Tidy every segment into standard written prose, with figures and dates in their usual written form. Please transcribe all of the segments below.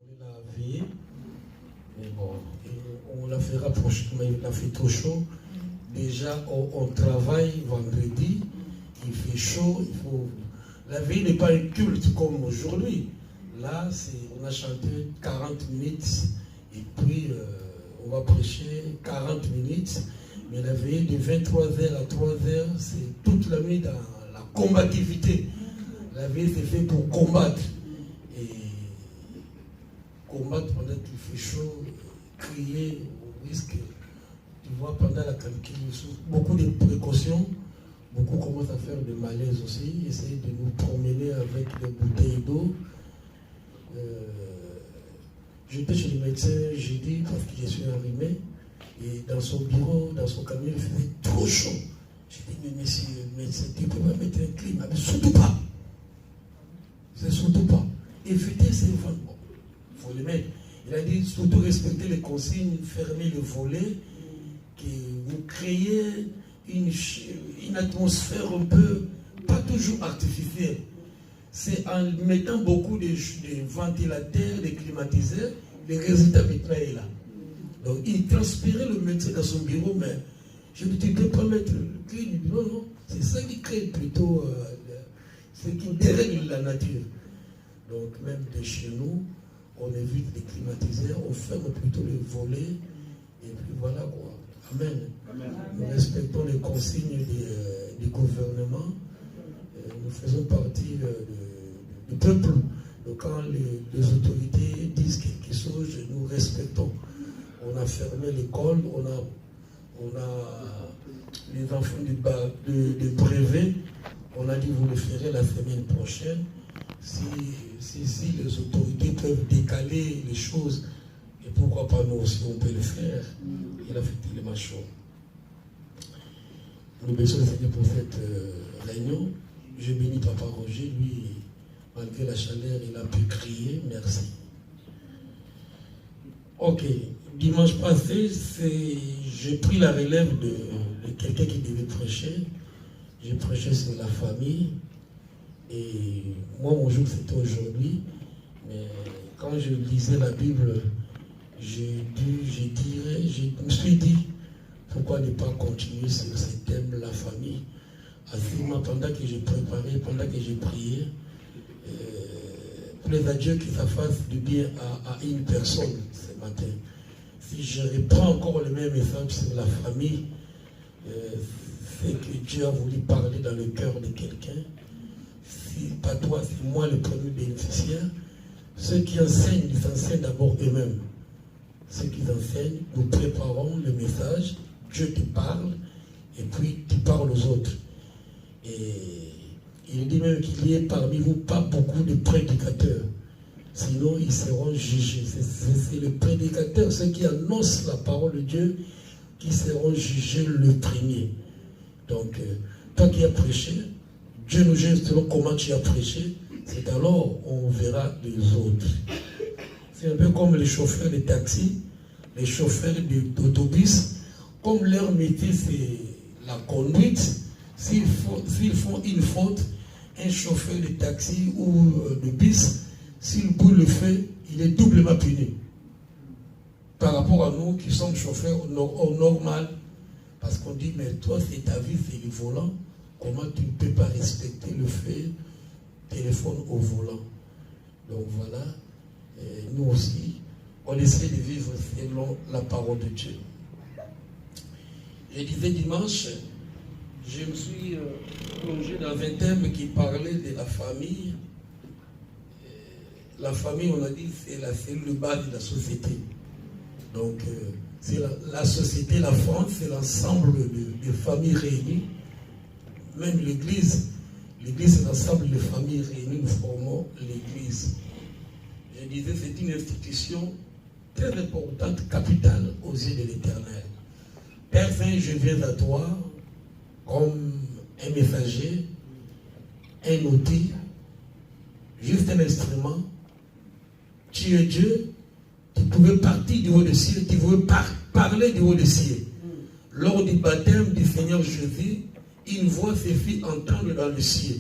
On l'a veillé, mais bon, on l'a fait rapprocher, mais il a fait trop chaud. Déjà, on travaille vendredi, il fait chaud, il faut... La veille n'est pas un culte comme aujourd'hui. Là, on a chanté 40 minutes, et puis on va prêcher 40 minutes. Mais la veille de 23h à 3h, c'est toute la nuit dans la combativité. La veille, c'est fait pour combattre. Et combattre pendant qu'il fait chaud, crier au risque. Tu vois, pendant la canicule, beaucoup de précautions. Beaucoup commencent à faire des malaises aussi. Essayer de nous promener avec des bouteilles d'eau. J'étais chez le médecin jeudi parce que je suis arrimé. Et dans son bureau, dans son camion, il faisait trop chaud. J'ai dit, mais monsieur le médecin, tu peux pas mettre un climat, mais surtout pas. C'est surtout pas. Éviter ces vents. Il faut les mettre. Il a dit, surtout respecter les consignes, fermer le volet, que vous créez une atmosphère un peu, pas toujours artificielle. C'est en mettant beaucoup de ventilateurs, de climatiseurs, le résultat maintenant est là. Donc il transpirait le médecin dans son bureau, mais je ne peux pas mettre le clim. Non, non, c'est ça qui crée plutôt, c'est qui dérègle la nature. Donc même de chez nous, on évite les climatiseurs, on ferme plutôt les volets, et puis voilà quoi. Amen. Amen. Nous respectons les consignes du gouvernement. Nous faisons partie du peuple. Donc quand les autorités disent quelque chose, nous respectons. On a fermé l'école, on a les enfants de brevet. On a dit vous le ferez la semaine prochaine. Si les autorités peuvent décaler les choses, et pourquoi pas nous aussi on peut le faire. Il a fait tellement chaud. Nous bénissons le Seigneur pour cette réunion. Je bénis Papa Roger, lui, malgré la chaleur, il a pu crier, merci. Ok, dimanche passé, j'ai pris la relève de quelqu'un qui devait prêcher. J'ai prêché sur la famille. Et moi, mon jour, c'était aujourd'hui. Mais quand je lisais la Bible, je me suis dit, pourquoi ne pas continuer sur ce thème, la famille. Assurément, pendant que j'ai préparé, pendant que j'ai prié, plaise à Dieu que ça fasse du bien à une personne ce matin. Si je reprends encore le même message sur la famille, c'est que Dieu a voulu parler dans le cœur de quelqu'un. Si pas toi, c'est moi le premier bénéficiaire. Ceux qui enseignent, ils enseignent d'abord eux-mêmes. Ceux qui enseignent, nous préparons le message, Dieu te parle, et puis tu parles aux autres. Et il dit même qu'il y ait parmi vous pas beaucoup de prédicateurs. Sinon, ils seront jugés. C'est le prédicateur, ceux qui annoncent la parole de Dieu, qui seront jugés le premier. Donc, toi qui as prêché, Dieu nous juge selon comment tu as prêché, c'est alors on verra les autres. C'est un peu comme les chauffeurs de taxi, les chauffeurs d'autobus, comme leur métier c'est la conduite, s'ils font une faute, un chauffeur de taxi ou de bus, s'il brûle le feu, il est doublement puni. Par rapport à nous qui sommes chauffeurs au normal, parce qu'on dit, mais toi c'est ta vie, c'est le volant, comment tu ne peux pas respecter le feu, téléphone au volant. Donc voilà, nous aussi, on essaie de vivre selon la parole de Dieu. Je disais dimanche, je me suis plongé dans un thème qui parlait de la famille. La famille, on a dit, c'est la cellule base de la société. Donc, c'est la société, la France, c'est l'ensemble de familles réunies. Même l'Église, c'est l'ensemble de familles réunies, nous formons l'Église. Je disais, c'est une institution très importante, capitale aux yeux de l'Éternel. Père Saint, je viens à toi comme un messager, un outil, juste un instrument. Tu es Dieu, tu pouvais partir du haut des cieux, tu pouvais parler du haut des cieux. Lors du baptême du Seigneur Jésus, une voix se fit entendre dans le ciel.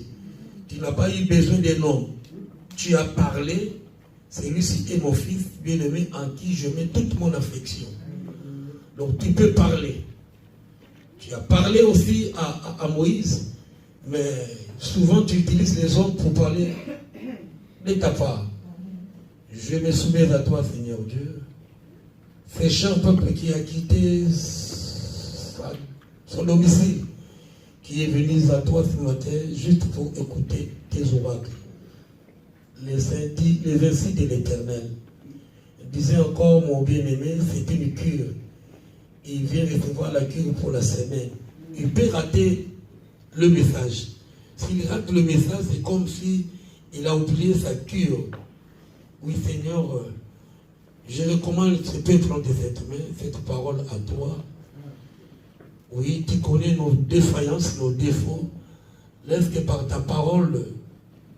Tu n'as pas eu besoin d'un homme. Tu as parlé, celui-ci est mon fils bien-aimé en qui je mets toute mon affection. Donc tu peux parler. Tu as parlé aussi à Moïse, mais souvent tu utilises les hommes pour parler de ta part. Je me soumets à toi, Seigneur Dieu. Ce cher peuple qui a quitté son domicile, qui est venu à toi ce matin juste pour écouter tes oracles. Les ainsi de l'Éternel. Disait encore, mon bien-aimé, c'est une cure. Il vient recevoir la cure pour la semaine. Il peut rater le message. S'il rate le message, c'est comme si il a oublié sa cure. Oui, Seigneur, je recommande ce peuple entre cette main, cette parole à toi. Oui, tu connais nos défaillances, nos défauts. Laisse que par ta parole,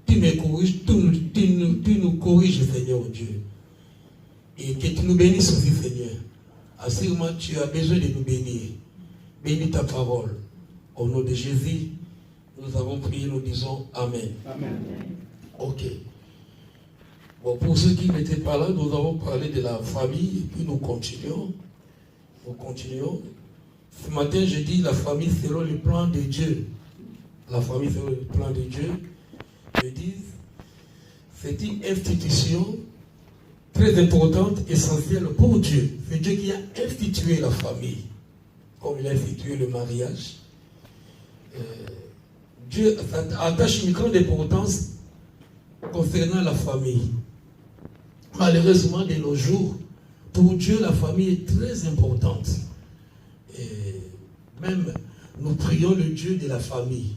tu me corriges, tu nous corriges, Seigneur Dieu. Et que tu nous bénisses aussi, Seigneur. Assure-moi, tu as besoin de nous bénir. Bénis ta parole. Au nom de Jésus, nous avons prié, nous disons Amen. Amen. Ok. Bon, pour ceux qui n'étaient pas là, nous avons parlé de la famille, et puis nous continuons. Nous continuons. Ce matin, je dis la famille selon le plan de Dieu. La famille selon le plan de Dieu. Je dis, c'est une institution très importante, essentielle pour Dieu. C'est Dieu qui a institué la famille, comme il a institué le mariage. Dieu attache une grande importance concernant la famille. Malheureusement, de nos jours, pour Dieu, la famille est très importante. Et même, nous prions le Dieu de la famille.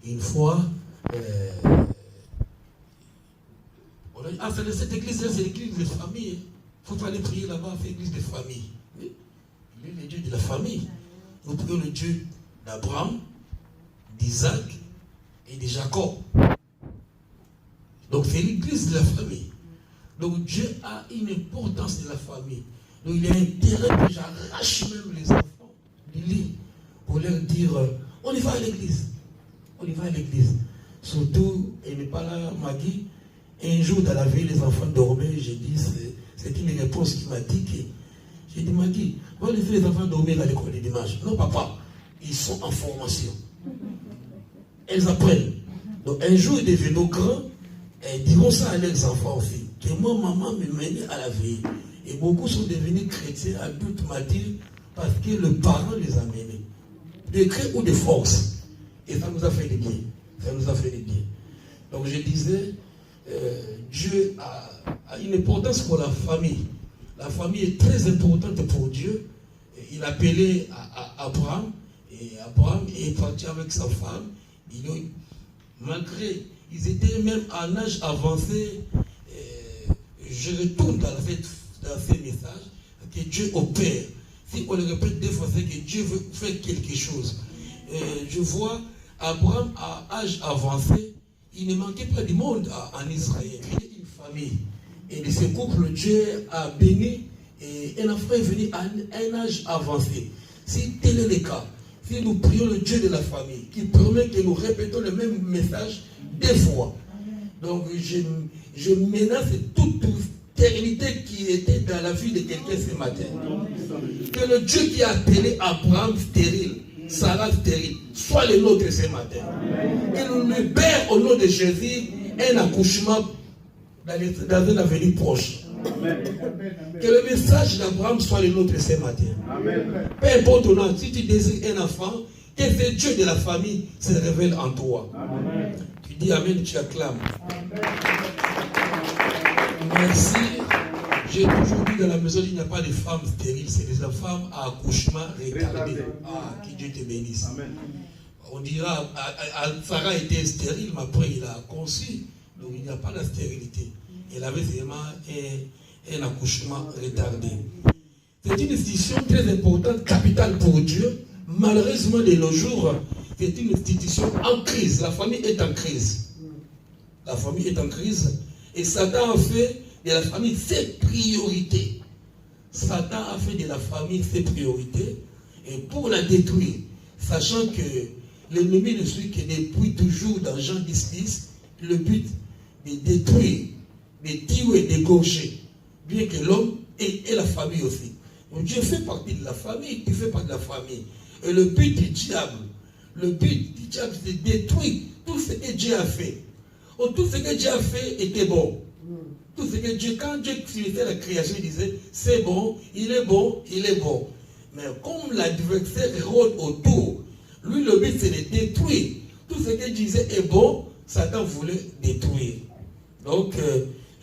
Une fois, c'est cette église-là, c'est l'église de famille. Il ne faut pas aller prier là-bas, c'est l'église de famille. Oui. Il est le Dieu de la famille. Nous prions le Dieu d'Abraham, d'Isaac et de Jacob. Donc c'est l'église de la famille. Donc Dieu a une importance de la famille. Donc il a intérêt que j'arrache même les enfants du lit pour leur dire on y va à l'église. On y va à l'église. Surtout, elle n'est pas là, Maggie. Un jour dans la vie, les enfants dormaient. J'ai dit, c'est une réponse qui m'a dit que. J'ai dit, Maggie, on va laisser les enfants dormir à l'école du dimanche. Non, papa, ils sont en formation. Elles apprennent. Donc un jour, ils deviennent grands. Elles diront ça à leurs enfants aussi. Que moi, maman me menait à la vie. Et beaucoup sont devenus chrétiens, adultes, m'a dit, parce que le parent les a menés. De gré ou de force. Et ça nous a fait du bien. Ça nous a fait du bien. Donc je disais, Dieu a une importance pour la famille. La famille est très importante pour Dieu. Il appelait Abraham. Et Abraham est parti avec sa femme. Malgré, ils étaient même en âge avancé. Je retourne dans ces messages que Dieu opère. Si on le répète des fois, c'est que Dieu veut faire quelque chose. Je vois Abraham à âge avancé, il ne manquait pas du monde en Israël. Il y a une famille. Et de ce couple, Dieu a béni et un enfant est venu à un âge avancé. Si tel est le cas, si nous prions le Dieu de la famille, qui promet que nous répétons le même message des fois. Donc je menace toute stérilité qui était dans la vie de quelqu'un ce matin. Que le Dieu qui a appelé Abraham stérile, Sarah stérile, soit le nôtre ce matin. Que nous libère au nom de Jésus un accouchement dans un avenir proche. Que le message d'Abraham soit le nôtre ce matin. Peu importe ton nom, si tu désires un enfant, que ce Dieu de la famille se révèle en toi. Amen. Tu dis Amen, tu acclames. Merci. J'ai toujours dit dans la maison, il n'y a pas de femmes stériles, c'est des femmes à accouchement retardé. Ah, que Dieu te bénisse. Amen. On dira, Sarah était stérile, mais après il a conçu. Donc il n'y a pas de stérilité. Elle avait vraiment un accouchement retardé. C'est une institution très importante, capitale pour Dieu. Malheureusement, de nos jours, c'est une institution en crise. La famille est en crise. La famille est en crise. Et Satan a fait de la famille ses priorités. Satan a fait de la famille ses priorités. Et pour la détruire, sachant que l'ennemi ne suit que depuis toujours dans Jean 10, le but de de tuer, d'égorger. Bien que l'homme et la famille aussi. Donc Dieu fait partie de la famille, tu fais partie de la famille. Et le but du diable, c'est de détruire tout ce que Dieu a fait. Oh, tout ce que Dieu a fait était bon. Tout ce que Dieu, quand Dieu faisait la création, il disait, c'est bon, il est bon, il est bon. Mais comme l'adversaire rôde autour, lui, le but, c'est de détruire. Tout ce que Dieu disait est bon, Satan voulait détruire. Donc,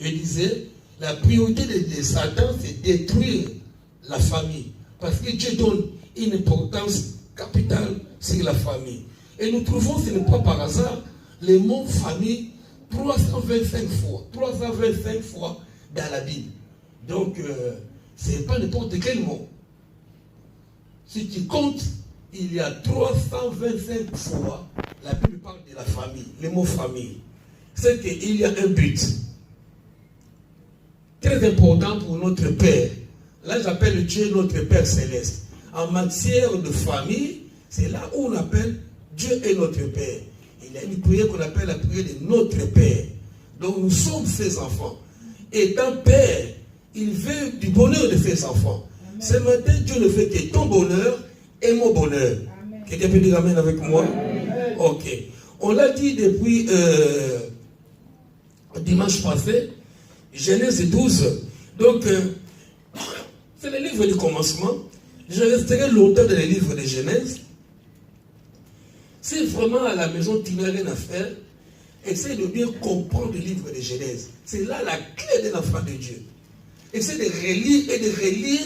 je disais, la priorité de Satan, c'est détruire la famille. Parce que Dieu donne une importance capitale sur la famille. Et nous trouvons, ce n'est pas par hasard, le mot famille 325 fois. 325 fois dans la Bible. Donc, ce n'est pas n'importe quel mot. Si tu comptes, il y a 325 fois, la Bible parle de la famille, le mot famille. C'est qu'il y a un but très important pour notre Père. Là, j'appelle Dieu notre Père céleste. En matière de famille, c'est là où on appelle Dieu est notre Père. Il y a une prière qu'on appelle la prière de notre Père. Donc nous sommes ses enfants. Étant Père, il veut du bonheur de ses enfants. Amen. Ce matin, Dieu ne veut que ton bonheur et mon bonheur. Quelqu'un peut dire amen avec moi? Amen. Ok. On l'a dit depuis dimanche passé, Genèse 12. Donc, c'est le livre du commencement. Je resterai longtemps dans le livre de Genèse. Si vraiment à la maison tu n'as rien à faire, essaie de bien comprendre le livre de Genèse. C'est là la clé de l'enfant de Dieu. Essaie de relire et de relire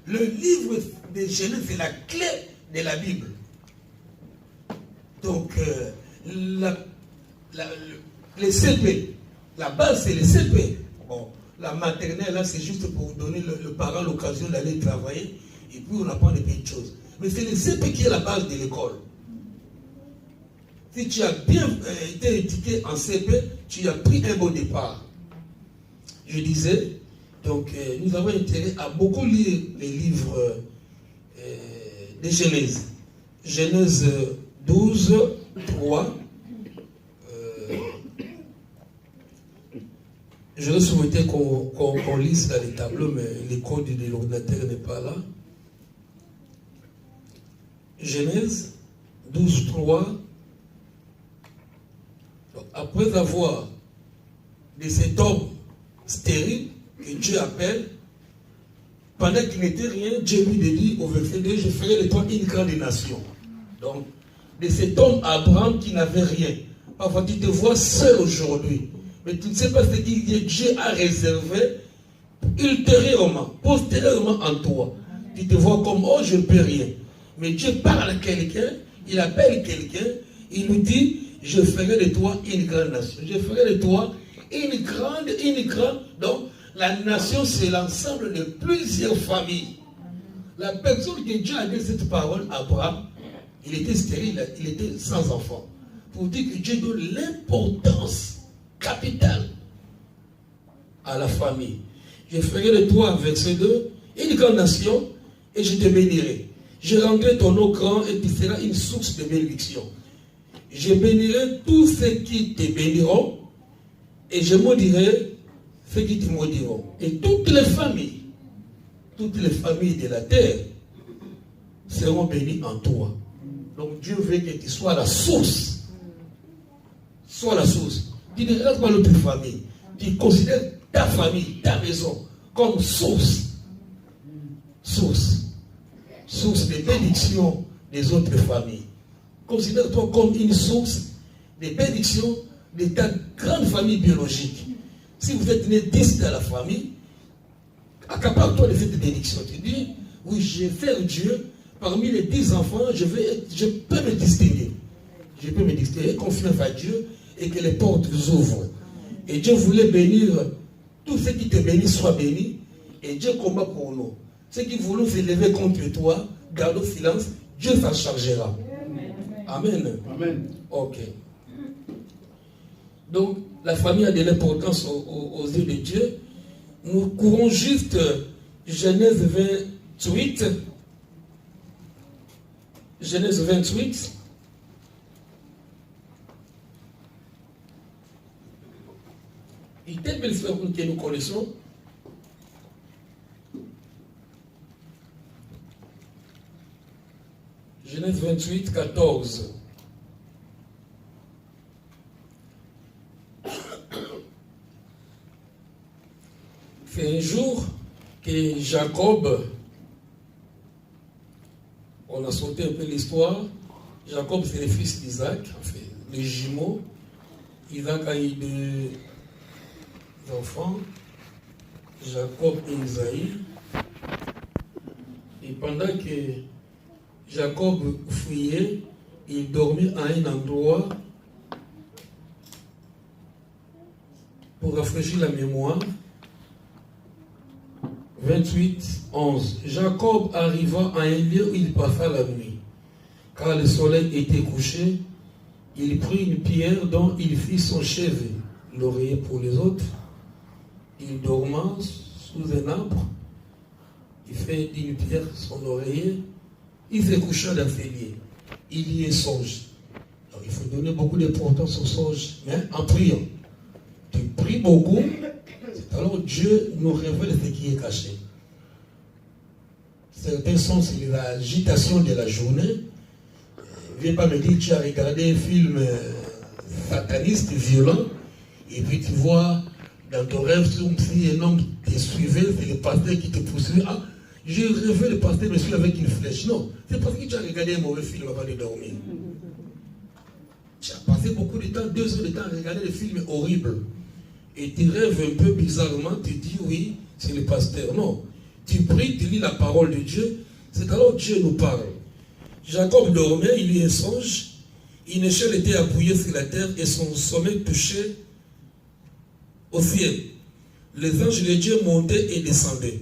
le livre de Genèse. C'est la clé de la Bible. Donc, les CP, la base c'est les CP. Bon, la maternelle, là, c'est juste pour donner le parent l'occasion d'aller travailler et puis on apprend des petites choses. Mais c'est le CP qui est la base de l'école. Si tu as bien été éduqué en CP, tu as pris un bon départ. Je disais, donc nous avons intérêt à beaucoup lire les livres de Genèse. Genèse 12, 3. Je souhaitais qu'on lise dans les tableaux, mais les codes de l'ordinateur n'est pas là. Genèse 12, 3. Donc, après avoir de cet homme stérile que Dieu appelle, pendant qu'il n'était rien, Dieu lui dit au verset 2, je ferai de toi une grande nation. Donc, de cet homme Abraham qui n'avait rien. Parfois, tu te vois seul aujourd'hui. Mais tu ne sais pas ce que Dieu a réservé ultérieurement, postérieurement en toi. Tu te vois comme, oh, je ne peux rien. Mais Dieu parle à quelqu'un, il appelle quelqu'un, il nous dit, je ferai de toi une grande nation. Je ferai de toi une grande. Donc, la nation, c'est l'ensemble de plusieurs familles. La personne que Dieu a dit cette parole, Abraham, il était stérile, il était sans enfant. Pour dire que Dieu donne l'importance capitale à la famille. Je ferai de toi, verset 2, une grande nation et je te bénirai. Je rendrai ton eau grand et tu seras une source de bénédiction. Je bénirai tous ceux qui te béniront et je maudirai ceux qui te maudiront. Et toutes les familles de la terre seront bénies en toi. Donc Dieu veut que tu sois la source. Sois la source. Tu ne regardes pas l'autre famille. Tu considères ta famille, ta maison, comme source. Source de bénédiction des autres familles. Considère-toi comme une source de bénédiction de ta grande famille biologique. Si vous êtes né 10 dans la famille, accapare-toi de cette bénédiction. Tu dis, oui, je vais faire Dieu. Parmi les 10 enfants, je peux me distinguer. Je peux me distinguer, confiance à Dieu et que les portes s'ouvrent. Et Dieu voulait bénir, tous ceux qui te bénissent soient bénis. Et Dieu combat pour nous. Ceux qui voulaient s'élever contre toi, garde au silence, Dieu s'en chargera. Amen. Amen. Ok. Donc, la famille a de l'importance aux yeux de Dieu. Nous courons juste Genèse 28. Genèse 28. Il telle belle histoire que nous connaissons. Genèse 28, 14. C'est un jour que Jacob, on a sauté un peu l'histoire. Jacob, c'est le fils d'Isaac, enfin, les jumeaux. Isaac a eu 2 enfants, Jacob et Isaïe. Et pendant que Jacob fuyait, il dormait à un endroit pour rafraîchir la mémoire. 28, 11. Jacob arriva à un lieu où il passa la nuit. Car le soleil était couché, il prit une pierre dont il fit son chevet, l'oreiller pour les autres. Il dorma sous un arbre, il fait d'une pierre son oreiller, il se coucha dans ses lits. Il y est songe. Alors, il faut donner beaucoup d'importance au songe, mais en priant. Tu pries beaucoup, alors Dieu nous révèle ce qui est caché. Certains sont sur l'agitation de la journée. Ne viens pas me dire que tu as regardé un film sataniste, violent, et puis tu vois dans ton rêve, si un homme te suivait, c'est le pasteur qui te poursuivait. Ah, j'ai rêvé le pasteur me suit avec une flèche. Non, c'est parce que tu as regardé un mauvais film avant de dormir. Tu as passé beaucoup de temps, 2 heures de temps à regarder des films horribles. Et tu rêves un peu bizarrement, tu dis oui, c'est le pasteur. Non, tu pries, tu lis la parole de Dieu, c'est alors Dieu nous parle. Jacob dormait, il eut un songe, une échelle était appuyée sur la terre et son sommet touchait au ciel. Les anges de Dieu montaient et descendaient.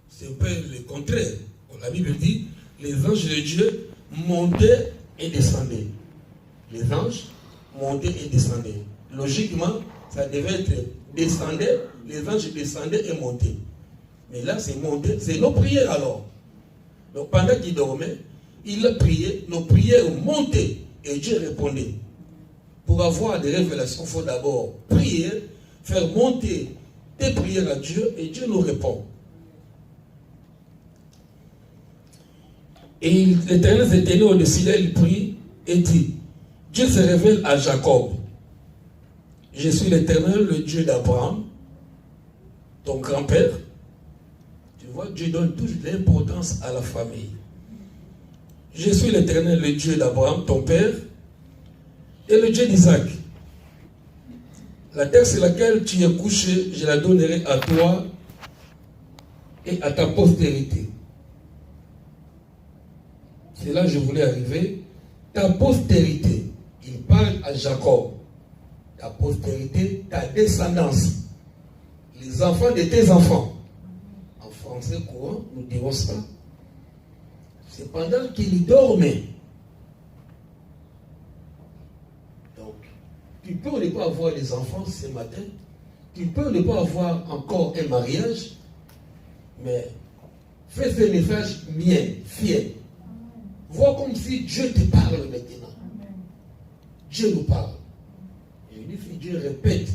C'est un peu le contraire. La Bible dit, les anges de Dieu montaient et descendaient. Les anges montaient et descendaient. Logiquement, ça devait être descendait, les anges descendaient et montaient. Mais là, c'est monter, c'est nos prières alors. Donc pendant qu'il dormait, il a prié, nos prières montaient et Dieu répondait. Pour avoir des révélations, il faut d'abord prier, faire monter tes prières à Dieu et Dieu nous répond. Et l'Éternel s'est tenu au-dessus d'elle, il prie et dit, Dieu se révèle à Jacob. Je suis l'Éternel, le Dieu d'Abraham, ton grand-père. Tu vois, Dieu donne toujours l'importance à la famille. Je suis l'Éternel, le Dieu d'Abraham, ton père, et le Dieu d'Isaac. La terre sur laquelle tu es couché, je la donnerai à toi et à ta postérité. C'est là que je voulais arriver. Ta postérité, il parle à Jacob. Ta postérité, ta descendance. Les enfants de tes enfants. En français courant, nous dirons ça. C'est pendant qu'il dormait. Donc, tu peux ne pas avoir des enfants ce matin. Tu peux ne pas avoir encore un mariage. Mais fais ce message mien, fier. Vois comme si Dieu te parle maintenant. Dieu nous parle. Je dis, si Dieu répète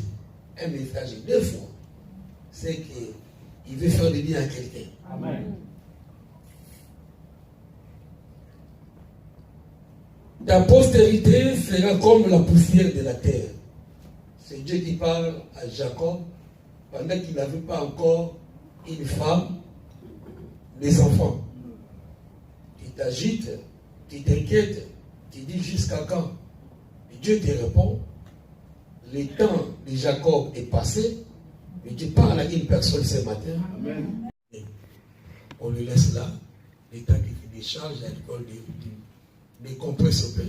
un message 2 fois, c'est qu'il veut faire du bien à quelqu'un. Amen. Ta postérité sera comme la poussière de la terre. C'est Dieu qui parle à Jacob pendant qu'il n'avait pas encore une femme, des enfants. Tu t'agites, tu t'inquiètes, tu dis jusqu'à quand? Et Dieu te répond, le temps de Jacob est passé, mais tu parles à une personne ce matin. Amen. On le laisse là, le temps qu'il fait des charges à l'école des compresses au pain.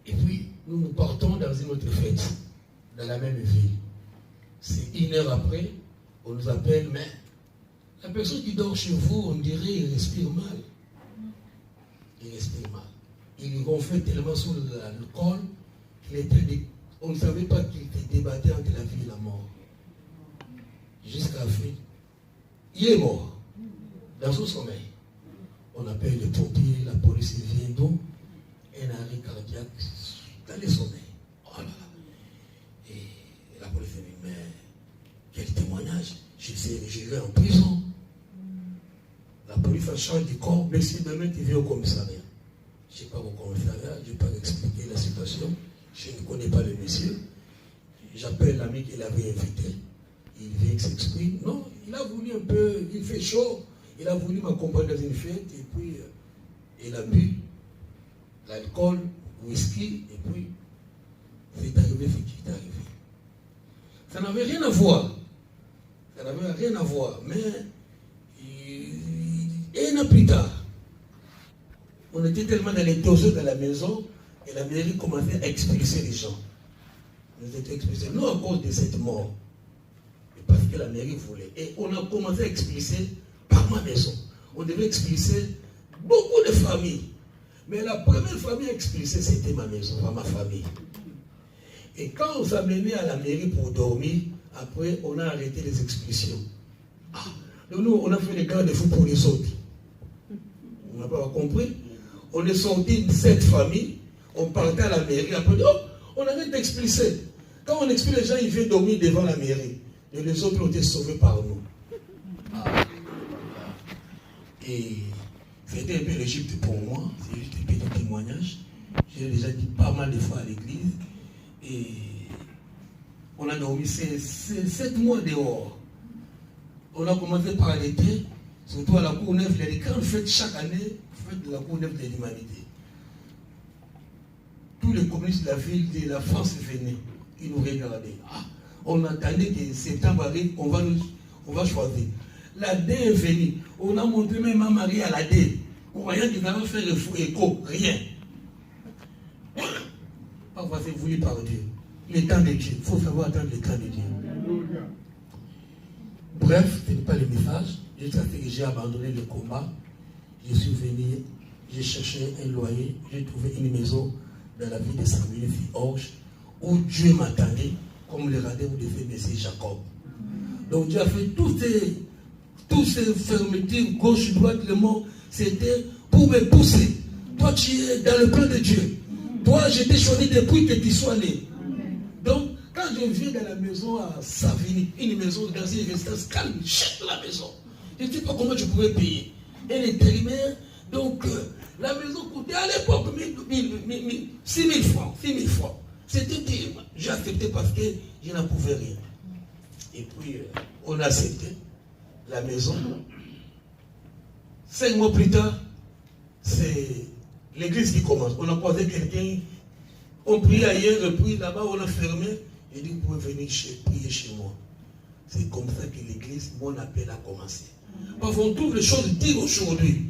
Et puis, nous partons dans une autre fête, dans la même ville. C'est 1 heure après, on nous appelle, mais la personne qui dort chez vous, on dirait qu'il respire mal. Il respire mal. Il gonflait tellement sur le col qu'on ne savait pas qu'il était débattu entre la vie et la mort. Jusqu'à la fin, il est mort dans son sommeil. On appelle les pompiers, la police vient d'où? Un arrêt cardiaque dans le sommeil. Oh là là. ça change du corps, mais si demain tu viens au commissariat, je ne sais pas au commissariat, je ne vais pas expliquer la situation, je ne connais pas le monsieur, j'appelle l'ami qu'il avait invité, il vient, il s'exprime, non, il a voulu un peu, il fait chaud, il a voulu m'accompagner dans une fête, et puis il a bu l'alcool, whisky, et puis c'est arrivé ce qui est arrivé. Ça n'avait rien à voir. Ça n'avait rien à voir. Mais un an plus tard, on était tellement dans les dossiers de la maison et la mairie commençait à expulser les gens. Nous étions expulsés, non à cause de cette mort, mais parce que la mairie voulait. Et on a commencé à expulser par ma maison. On devait expulser beaucoup de familles. Mais la première famille à expulser, c'était ma maison, pas ma famille. Et quand on s'amenait à la mairie pour dormir, après, on a arrêté les expulsions. Donc nous, on a fait des garde-fous pour les autres. On n'a pas compris. On est sorti de cette famille, on partait à la mairie, après, on arrête d'expulser. Quand on expulse les gens, ils viennent dormir devant la mairie. Et les autres ont été sauvés par nous. Et c'était un peu l'Égypte pour moi, c'est juste un petit témoignage. J'ai déjà dit pas mal de fois à l'église. Et on a dormi 7 mois dehors. On a commencé par l'été, surtout à la Cour Neuve. Il y a des grandes fêtes chaque année, fête de la Cour Neuve de l'Humanité. Tous les communistes de la ville de la France venaient, ils nous regardaient. On attendait que septembre arrive, on va choisir. La D est venue. On a montré même ma Marie à la D. On voyait qu'ils avaient fait le fou écho, rien. Parfois c'est voulu par Dieu. Le temps de Dieu. Il faut savoir attendre le temps de Dieu. Bref, ce n'est pas le message. Jusqu'à ce que j'ai abandonné le combat, je suis venu, j'ai cherché un loyer, j'ai trouvé une maison dans la ville de Saint-Louis-Orge où Dieu m'attendait, comme le rendez-vous de fait Messie Jacob. Donc Dieu a fait toutes ces fermetures, gauche, droite, le mot, c'était pour me pousser. Toi, tu es dans le plan de Dieu. Toi, je t'ai choisi depuis que tu sois né. Donc, quand je viens dans la maison à Savigny, une maison dans une résidence calme, chère la maison. Je ne sais pas comment je pouvais payer. Elle est intérimaire, donc la maison coûtait à l'époque 6 000 francs. 6 000 francs. C'était dire, j'ai accepté parce que je n'en pouvais rien. Et puis, on a accepté la maison. 5 mois plus tard, c'est l'église qui commence. On a croisé quelqu'un, on priait ailleurs, et puis là-bas on a fermé, et dit vous pouvez venir prier chez moi. C'est comme ça que l'église, mon appel a commencé. Parfois on trouve les choses dire aujourd'hui.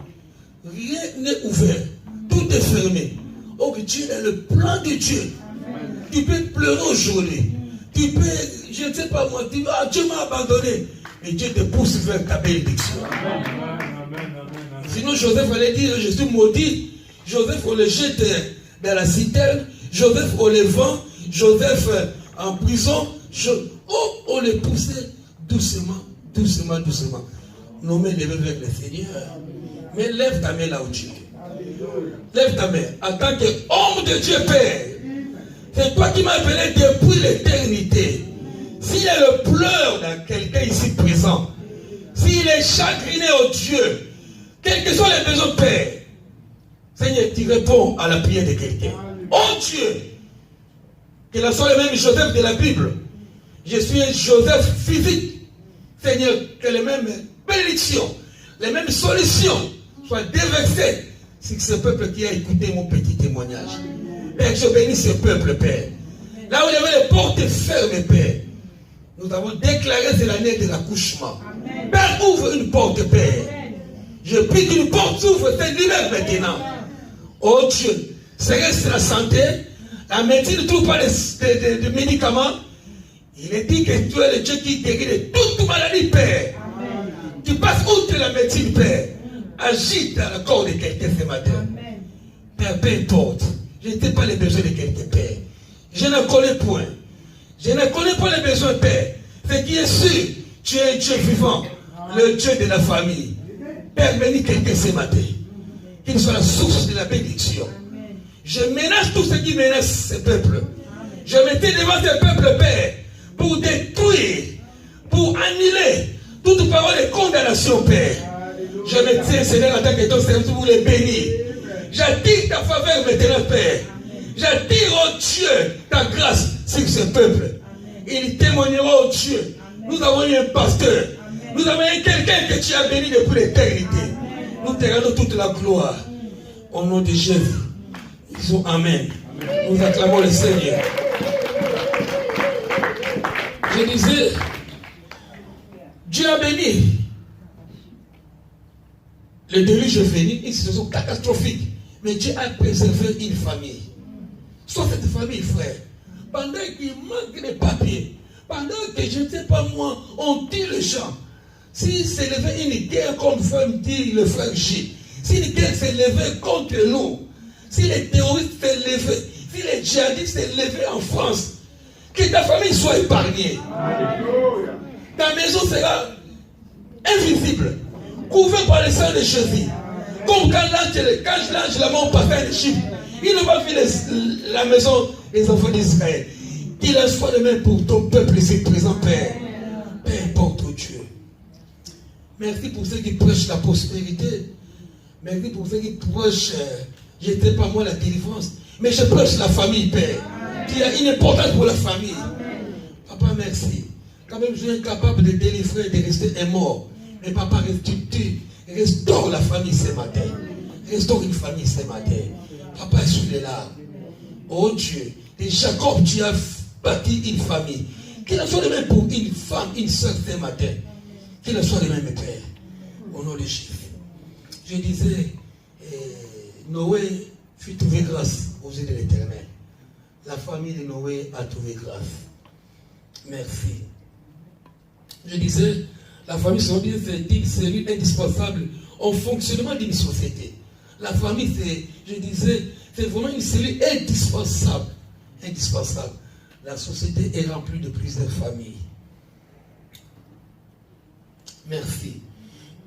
Rien n'est ouvert, tout est fermé. Oh, que Dieu est le plan de Dieu. Tu peux pleurer aujourd'hui. Tu peux, je ne sais pas moi, tu vas, Dieu m'a abandonné. Mais Dieu te pousse vers ta bénédiction. Sinon Joseph allait dire, je suis maudit. Joseph, on le jette dans la citerne. Joseph, on le vend. Joseph, en prison. On le poussait doucement, doucement, doucement. Nos mains levées vers le Seigneur. Mais lève ta main là où tu es. Lève ta main. En tant qu'homme de Dieu, Père. C'est toi qui m'as appelé depuis l'éternité. S'il y a le pleur dans quelqu'un ici présent, s'il est chagriné au Dieu, quels que soient les besoins, Père, Seigneur, tu réponds à la prière de quelqu'un. Oh Dieu, que ce soit le même Joseph de la Bible, je suis un Joseph physique. Seigneur, que les mêmes bénédictions, les mêmes solutions soient déversées sur ce peuple qui a écouté mon petit témoignage. Père, je bénis ce peuple, Père. Là où il y avait les portes fermes, Père, nous avons déclaré c'est l'année de l'accouchement. Père, ouvre une porte, Père. Je prie qu'une porte s'ouvre, c'est libère maintenant. Oh Dieu, c'est la santé, la médecine ne trouve pas de médicaments. Il est dit que tu es le Dieu qui guérit de toute maladie, Père. Amen. Tu passes outre la médecine, Père. Agis dans le corps de quelqu'un ce matin. Amen. Père, peu importe. Je ne sais pas les besoins de quelqu'un, Père. Je ne connais point. Je ne connais pas les besoins, Père. Ce qui est sûr, tu es un Dieu vivant, le Dieu de la famille. Père, bénis quelqu'un ce matin. Qu'il soit la source de la bénédiction. Amen. Je menace tout ce qui menace ce peuple. Amen. Je mettais devant ce peuple, Père, pour détruire, pour annuler toute parole de condamnation, Père. Alléluia. Je me tiens, Seigneur, en tant que ton serviteur pour les bénir. J'attire ta faveur maintenant, Père. J'attire, oh Dieu, ta grâce sur ce peuple. Il témoignera, oh Dieu. Nous avons eu un pasteur. Nous avons eu quelqu'un que tu as béni depuis l'éternité. Nous te rendons toute la gloire. Au nom de Jésus. Disons Amen. Nous acclamons le Seigneur. Je disais, Dieu a béni. Les déluges venus, une situation catastrophique. Mais Dieu a préservé une famille. Sauf cette famille, frère. Pendant qu'il manque de papiers, pendant que je ne sais pas moi, on tue les gens. Si s'élevait une guerre, comme dit le frère J, si une guerre s'élevait contre nous, si les terroristes s'élevaient, si les djihadistes s'élevaient en France, que ta famille soit épargnée. Ta maison sera invisible, couverte par le sang de Jésus. Comme quand l'ange la mort partait en Égypte, il n'a pas vu la maison des enfants d'Israël. Qu'il en soit de même pour ton peuple ici présent, Père. Peu importe, oh Dieu. Merci pour ceux qui prêchent la prospérité. Merci pour ceux qui prêchent, je n'étais pas moi la délivrance, mais je prêche la famille, Père. Qui a une importance pour la famille. Papa, merci. Quand même, je suis incapable de délivrer, de rester un mort. Mais papa, restaure la famille ce matin. Restaure une famille ce matin. Papa, suis là. Oh Dieu, de Jacob, tu as bâti une famille. Qu'il en soit de même pour une femme, une soeur ce matin. Qu'il en soit de même, Père. Au nom de Jésus. Je disais, Noé fut trouvé grâce aux yeux de l'Éternel. La famille de Noé a trouvé grâce. Merci. Je disais, la famille c'est une cellule indispensable au fonctionnement d'une société. La famille, c'est vraiment une cellule indispensable. Indispensable. La société est remplie de plusieurs familles. Merci.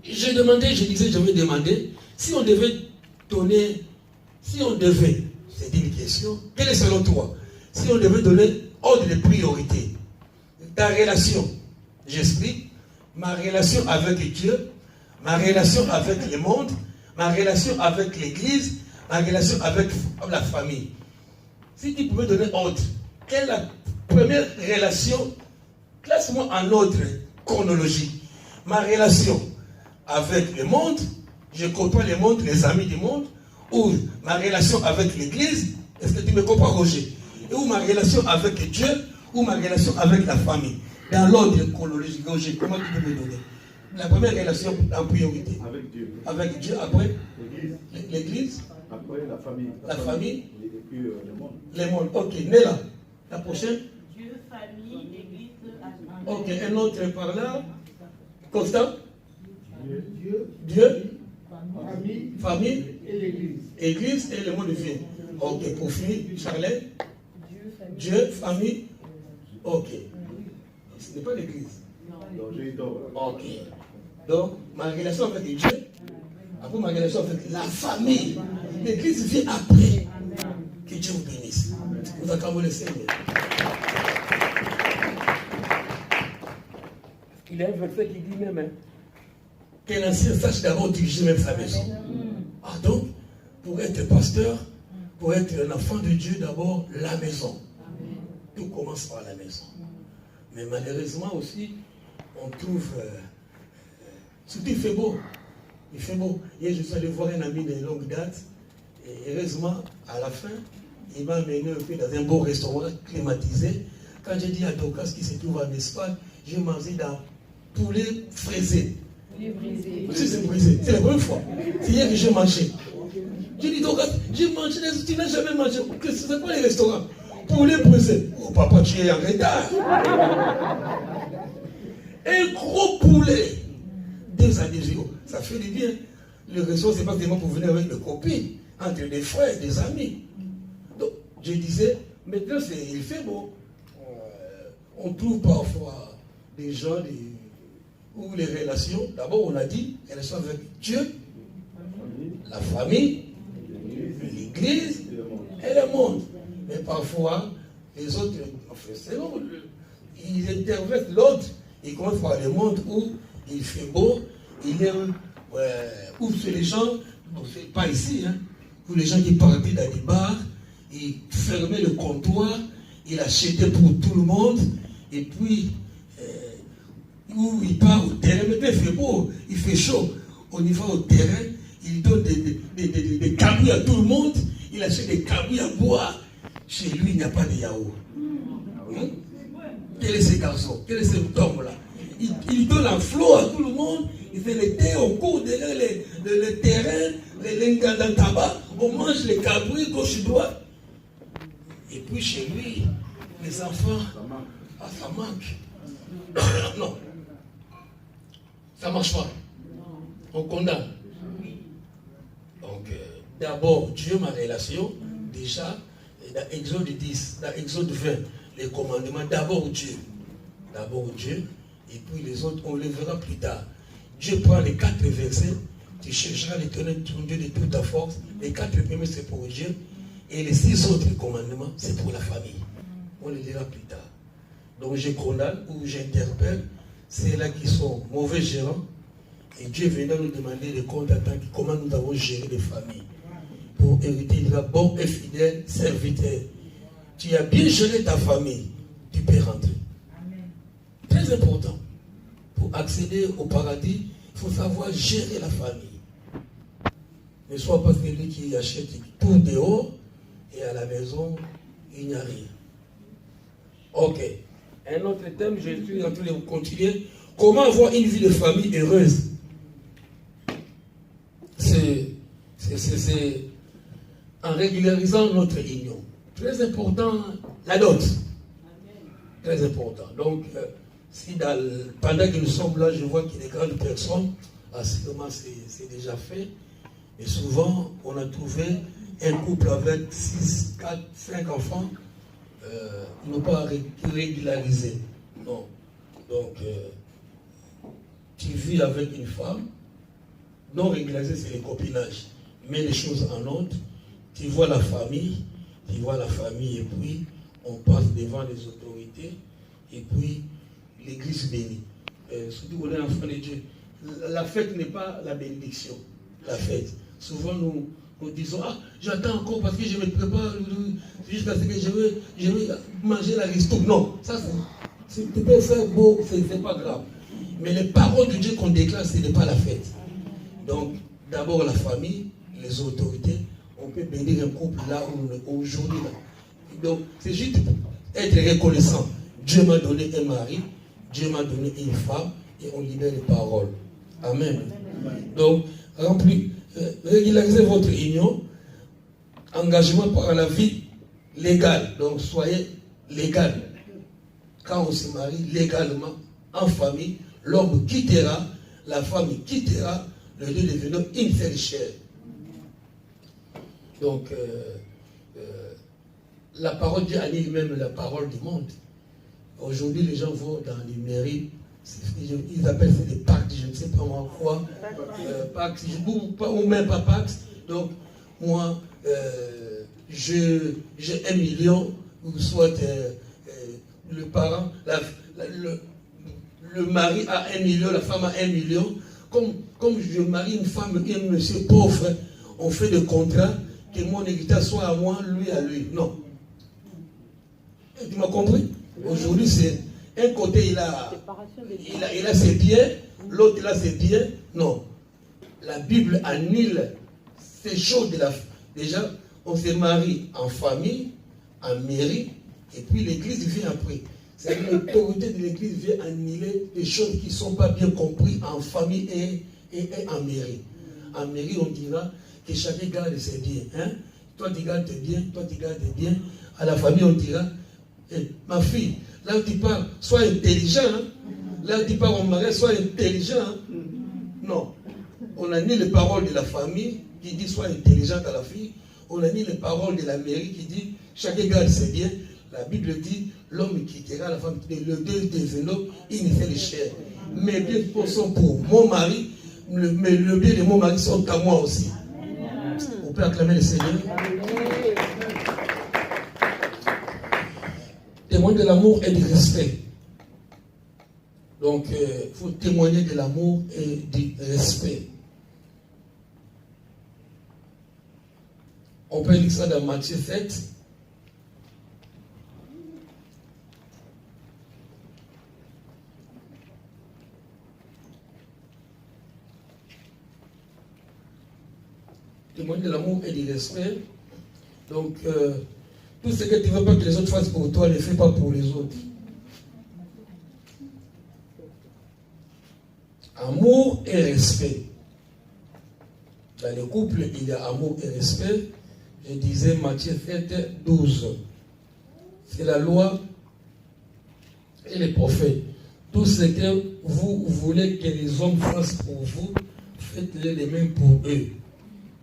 Je vais demander, si on devait, c'est une question, quelle est selon toi, si on devait donner ordre de priorité, ta relation, j'explique, ma relation avec Dieu, ma relation avec le monde, ma relation avec l'église, ma relation avec la famille. Si tu pouvais donner ordre, quelle est la première relation? Classe-moi en ordre chronologique. Ma relation avec le monde, je comprends le monde, les amis du monde, ou ma relation avec l'église, est-ce que tu me comprends, Roger? Ou ma relation avec Dieu, ou ma relation avec la famille. Dans l'ordre chronologique, Roger, comment tu peux me donner? La première relation en priorité. Avec Dieu. Avec Dieu, après l'église. Après la famille. La famille. Et puis le monde. Le monde, ok. Néla, la prochaine. Dieu, famille, église. Ok, un autre par là. Constant. Dieu. Famille. Et l'église. Église et le monde vient. Ok, pour finir, Charlet. Dieu, famille. Ok. Ce n'est pas l'église. Ok. Donc, ma relation avec Dieu, après ma relation avec la famille, l'église vient après. Que Dieu vous bénisse. Nous acclamons le Seigneur. Il y a un verset qui dit même que l'ancien sache d'abord diriger même sa maison. Ah donc, pour être pasteur, pour être un enfant de Dieu, d'abord la maison. Tout commence par la maison. Mais malheureusement aussi, on trouve... surtout il fait beau. Il fait beau. Hier, je suis allé voir un ami de longue date. Et heureusement, à la fin, il m'a amené dans un beau restaurant climatisé. Quand j'ai dit à Dokas qui se trouve en Espagne, j'ai mangé dans poulet fraisé. C'est brisé. C'est la première fois. C'est hier que j'ai mangé. J'ai dit Dokas, j'ai mangé, tu n'as jamais mangé. C'est quoi les restaurants? Poulet braisé. Oh papa, tu es en retard. Un gros poulet. 2 années, ça fait du bien. Le restaurant, c'est pas seulement pour venir avec des copines, entre des frères, des amis. Donc, je disais, maintenant, il fait beau. On trouve parfois des gens où les relations, d'abord on a dit, relations avec Dieu, la famille, l'église et le monde. Mais parfois, les autres, c'est long, ils intervertent l'autre. Ils commencent par le monde où il fait beau, il est où c'est les gens, c'est pas ici, hein, où les gens qui partaient dans des bars, ils fermaient le comptoir, ils achetaient pour tout le monde, et puis, où il part au terrain, mais il fait beau, il fait chaud, on y va au terrain, il donne des cabouilles à tout le monde, il achète des cabouilles à boire, chez lui il n'y a pas de yaourt. Hein? Quel est ce garçon? Quel est ce homme-là? Il donne un flot à tout le monde, il fait le thé, on court derrière le terrain, les lingas dans le tabac, on mange les cabouilles gauche et droite. Et puis chez lui, les enfants, ça manque. Non. Ça ne marche pas. On condamne. Donc, d'abord, Dieu, ma relation, déjà, dans Exode 10, dans Exode 20, les commandements, d'abord Dieu. D'abord Dieu, et puis les autres, on les verra plus tard. Dieu prend les 4 versets, tu chercheras l'Éternel ton Dieu de toute ta force. Les 4 premiers, c'est pour Dieu. Et les 6 autres commandements, c'est pour la famille. On les lira plus tard. Donc je condamne ou j'interpelle ceux-là qui sont mauvais gérants. Et Dieu viendra nous demander des comptes à temps comment nous avons géré les familles. Pour hériter, il dira bon et fidèle serviteur. Tu as bien géré ta famille, tu peux rentrer. Amen. Très important. Pour accéder au paradis, il faut savoir gérer la famille. Ne sois pas celui qui achète tout dehors et à la maison, il n'y a rien. Ok. Un autre thème, je suis en train de continuer. Comment avoir une vie de famille heureuse? C'est en régularisant notre union. Très important, la dot. Très important. Donc, si pendant que nous sommes là, je vois qu'il y a des grandes personnes, assurément c'est déjà fait. Et souvent, on a trouvé un couple avec 6, 4, 5 enfants, ils n'ont pas régularisé. Non. Donc, tu vis avec une femme, non régularisé, c'est le copinage. Mets les choses en ordre, tu vois la famille, et puis on passe devant les autorités, et puis l'église bénit. Surtout qu'on est enfant de Dieu. La fête n'est pas la bénédiction, la fête. Souvent nous disons, ah, j'attends encore parce que je me prépare jusqu'à ce que je veux manger la ristourne. Non, ça tu peux faire beau, c'est pas grave. Mais les paroles de Dieu qu'on déclare, ce n'est pas la fête. Donc, d'abord la famille, les autorités, on peut bénir un couple là où aujourd'hui. Donc, c'est juste être reconnaissant. Dieu m'a donné un mari, Dieu m'a donné une femme, et on libère les paroles. Amen. Donc, régularisez votre union, engagement par la vie légale. Donc, soyez légal. Quand on se marie légalement, en famille, l'homme quittera, la femme quittera, le deux devenant une seule chair. Donc, la parole de Dieu annule même la parole du monde. Aujourd'hui, les gens vont dans les mairies, ils appellent ça des pactes, je ne sais pas moi quoi, pactes, ou même pas pactes. Donc, moi, j'ai 1 million, ou soit le parent, le mari a 1 million, la femme a 1 million. Comme je marie une femme et un monsieur pauvre, on fait des contrats que mon héritage soit à moi, lui à lui. Non. Et tu m'as compris? Aujourd'hui, c'est un côté, il a ses biens, l'autre, il a ses biens. Non. La Bible annule ces choses de déjà, on se marie en famille, en mairie, et puis l'église vient après. C'est l'autorité de l'église vient annuler des choses qui ne sont pas bien comprises en famille et en mairie. En mairie, on dira que chacun garde ses biens. Hein? Toi, tu gardes tes biens, toi, tu gardes tes biens. À la famille, on dira, ma fille, là où tu parles, sois intelligent. Hein? Là où tu parles au mariage, sois intelligent. Hein? Non. On annule les paroles de la famille qui dit sois intelligente à la fille. On annule les paroles de la mairie qui dit chacun garde ses biens. La Bible dit l'homme quittera la femme, le deux devenant une seule chair. Mes biens sont pour mon mari, mais le bien de mon mari sont à moi aussi. On peut acclamer le Seigneur. Témoigner de l'amour et du respect. Donc, il faut témoigner de l'amour et du respect. On peut lire ça dans Matthieu 7. Témoigner de l'amour et du respect. Donc, tout ce que tu ne veux pas que les autres fassent pour toi, ne le fais pas pour les autres. Amour et respect. Dans le couple, il y a amour et respect. Je disais Matthieu 7, 12. C'est la loi et les prophètes. Tout ce que vous voulez que les hommes fassent pour vous, faites-le les mêmes pour eux.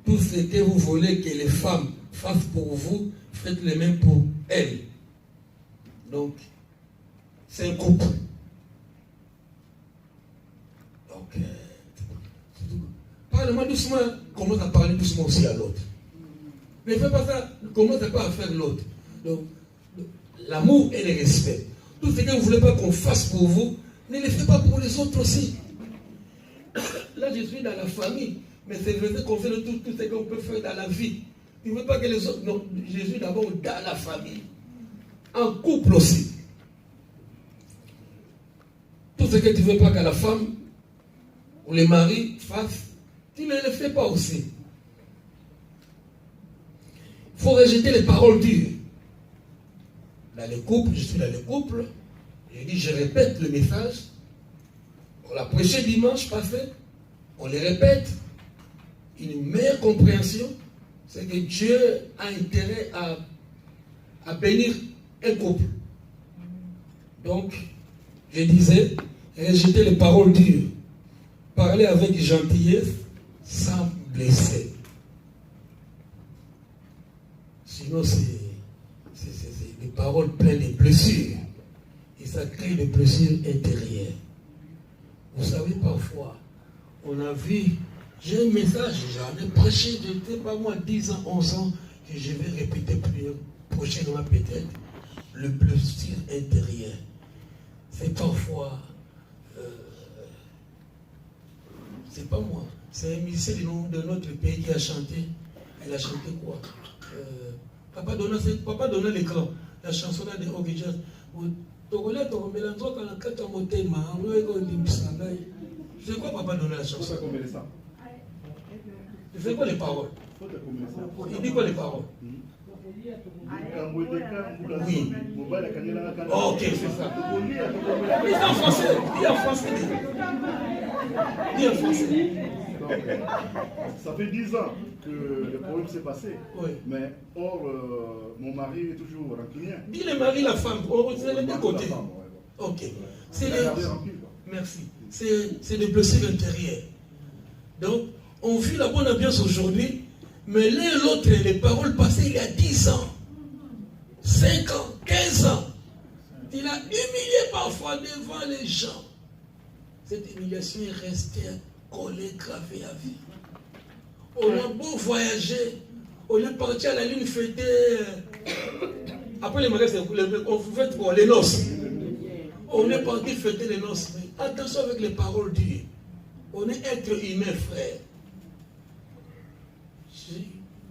Tout ce que vous voulez que les femmes fassent pour vous, faites les mêmes pour elles. Donc, c'est un couple. Donc, parle-moi doucement, commence à parler doucement aussi à l'autre. Ne fais pas ça, ne commencez pas à faire l'autre. Donc, l'amour et le respect. Tout ce que vous ne voulez pas qu'on fasse pour vous, ne le faites pas pour les autres aussi. Là, je suis dans la famille, mais c'est vrai qu'on fait tout ce qu'on peut faire dans la vie. Tu ne veux pas que les autres... Non, je suis d'abord dans la famille. En couple aussi. Tout ce que tu ne veux pas que la femme ou les maris fassent, tu ne le fais pas aussi. Il faut rejeter les paroles dures. Dans les couples, je suis dans les couples, je répète le message. On l'a prêché dimanche passé, on le répète. Une meilleure compréhension, c'est que Dieu a intérêt à bénir un couple. Donc, je disais, rejeter les paroles dures, parler avec gentillesse sans blesser. Sinon, c'est des paroles pleines de blessures. Et ça crée des blessures intérieures. Vous savez, parfois, on a vu, j'ai un message, j'en ai prêché, je ne sais pas moi, 10 ans, 11 ans, que je vais répéter prochainement peut-être, le blessure intérieur. C'est parfois, c'est pas moi, c'est un musicien de notre pays qui a chanté. Il a chanté quoi? Papa donnait l'écran. La chanson de Ogidja. C'est quoi papa donnait la chanson? C'est quoi les paroles? Il dit quoi les paroles? Oui. Ok, c'est ça. Il est en français. Il est en français. Il est en français. Ça fait 10 ans que le problème s'est passé. Oui. Mais or, mon mari est toujours rancunier. Dis le mari, la femme. On retient les deux côtés. Ok. Merci. C'est des blessures intérieures. Donc, on vit la bonne ambiance aujourd'hui, mais l'un et l'autre, les paroles passées il y a 10 ans, 5 ans, 15 ans. Il a humilié parfois devant les gens. Cette humiliation est restée collée, gravée à vie. On a beau voyager, on est parti à la lune fêter. Après les mariages, on fait pour les noces. On est parti fêter les noces. Mais attention avec les paroles dures. On est être humain, frère.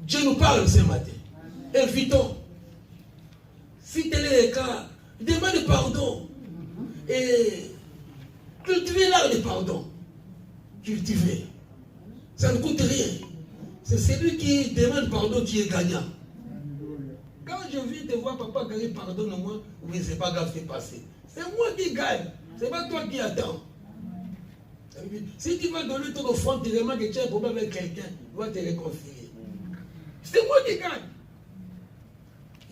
Dieu nous parle ce matin. Invitons. Si tel est le cas, demande pardon. Et cultiver l'art de pardon. Cultiver. Ça ne coûte rien. C'est celui qui demande pardon qui est gagnant. Quand je viens te voir, papa, gagner pardonne-moi, oui, c'est pas grave, c'est passé. C'est moi qui gagne. C'est pas toi qui attends. Si tu vas donner ton offrande, tu demandes que tu as un problème avec quelqu'un, il va te réconcilier. C'est moi qui gagne.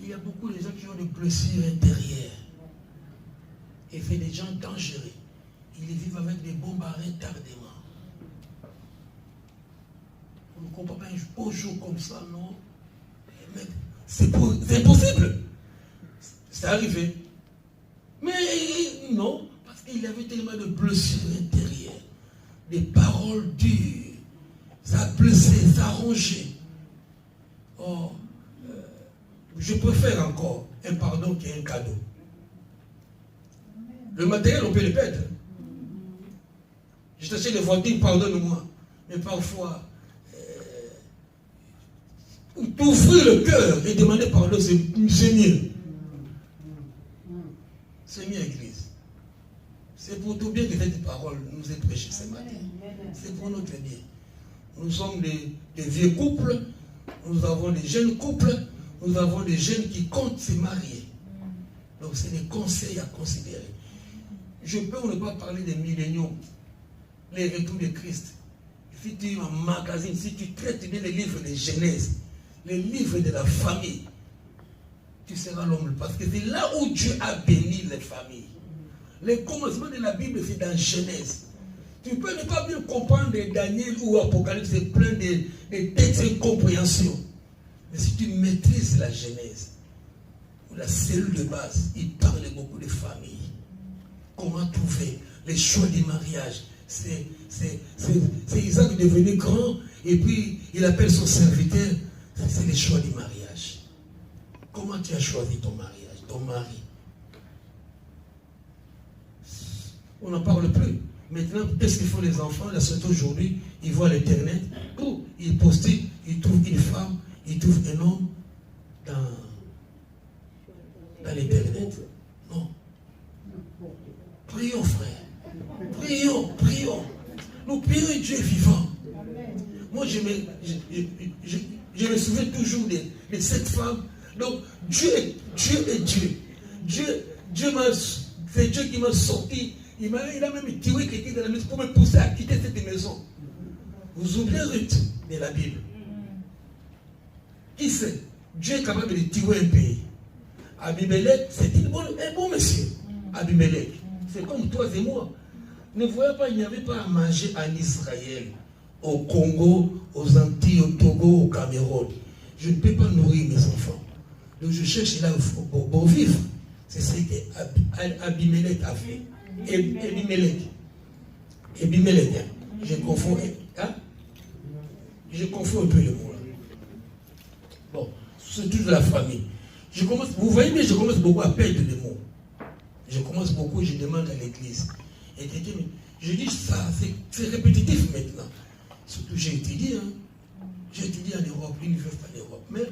Il y a beaucoup de gens qui ont des blessures intérieures. Et c'est des gens dangereux. Ils vivent avec des bombes à retardement. On ne comprend pas un beau jour comme ça, non? Mais c'est impossible. C'est arrivé. Mais non, parce qu'il y avait tellement de blessures intérieures. Des paroles dures. Ça a blessé, ça a rongé. Oh, je préfère encore un pardon qu'un cadeau. Le matériel, on peut le perdre. Je t'achète des voitures, pardonne-moi. Mais parfois, d'ouvrir le cœur et demander pardon, c'est mieux. C'est mieux, Église. C'est pour tout bien que cette parole nous est prêchée ce matin. C'est pour notre bien. Nous sommes des vieux couples, nous avons des jeunes couples, nous avons des jeunes qui comptent se marier. Donc c'est des conseils à considérer. Je peux ne pas parler des milléniaux, les retours de Christ. Si tu magasines, si tu traites bien les livres de Genèse, les livres de la famille, tu seras l'homme. Parce que c'est là où Dieu a béni les familles. Le commencement de la Bible, c'est dans Genèse. Tu peux ne pas bien comprendre Daniel ou Apocalypse, c'est plein de textes d'incompréhension. Mais si tu maîtrises la Genèse, ou la cellule de base, il parle beaucoup de famille. Comment trouver les choix du mariage. C'est Isaac devenu grand, et puis il appelle son serviteur, c'est les choix du mariage. Comment tu as choisi ton mariage, ton mari? On n'en parle plus. Maintenant, qu'est-ce qu'ils font les enfants? Là, c'est aujourd'hui, ils voient l'Internet, ils postulent, ils trouvent une femme, ils trouvent un homme dans l'Internet. Non. Prions, frère. Prions. Nous prions et Dieu est vivant. Moi, je me souviens toujours de cette femme. Donc, Dieu est Dieu. C'est Dieu qui m'a sorti. Il a même tiré quelqu'un de la maison pour me pousser à quitter cette maison. Vous oubliez Ruth de la Bible. Qui sait? Dieu est capable de tirer un pays. Abimelech, c'est un bon monsieur. Abimelech, c'est comme toi et moi. Ne voyez pas, il n'y avait pas à manger en Israël, au Congo, aux Antilles, au Togo, au Cameroun. Je ne peux pas nourrir mes enfants. Donc je cherche là pour vivre. C'est ce qu'Abimelech a fait. Abimelech, hein? Je confonds un peu le mot là. Bon, c'est toujours la famille. Vous voyez bien, je commence beaucoup à perdre les mots. Je commence beaucoup, je demande à l'église. Et quelqu'un, je dis ça, c'est répétitif maintenant. Surtout j'ai étudié, j'ai étudié en Europe, l'université en Europe. Mais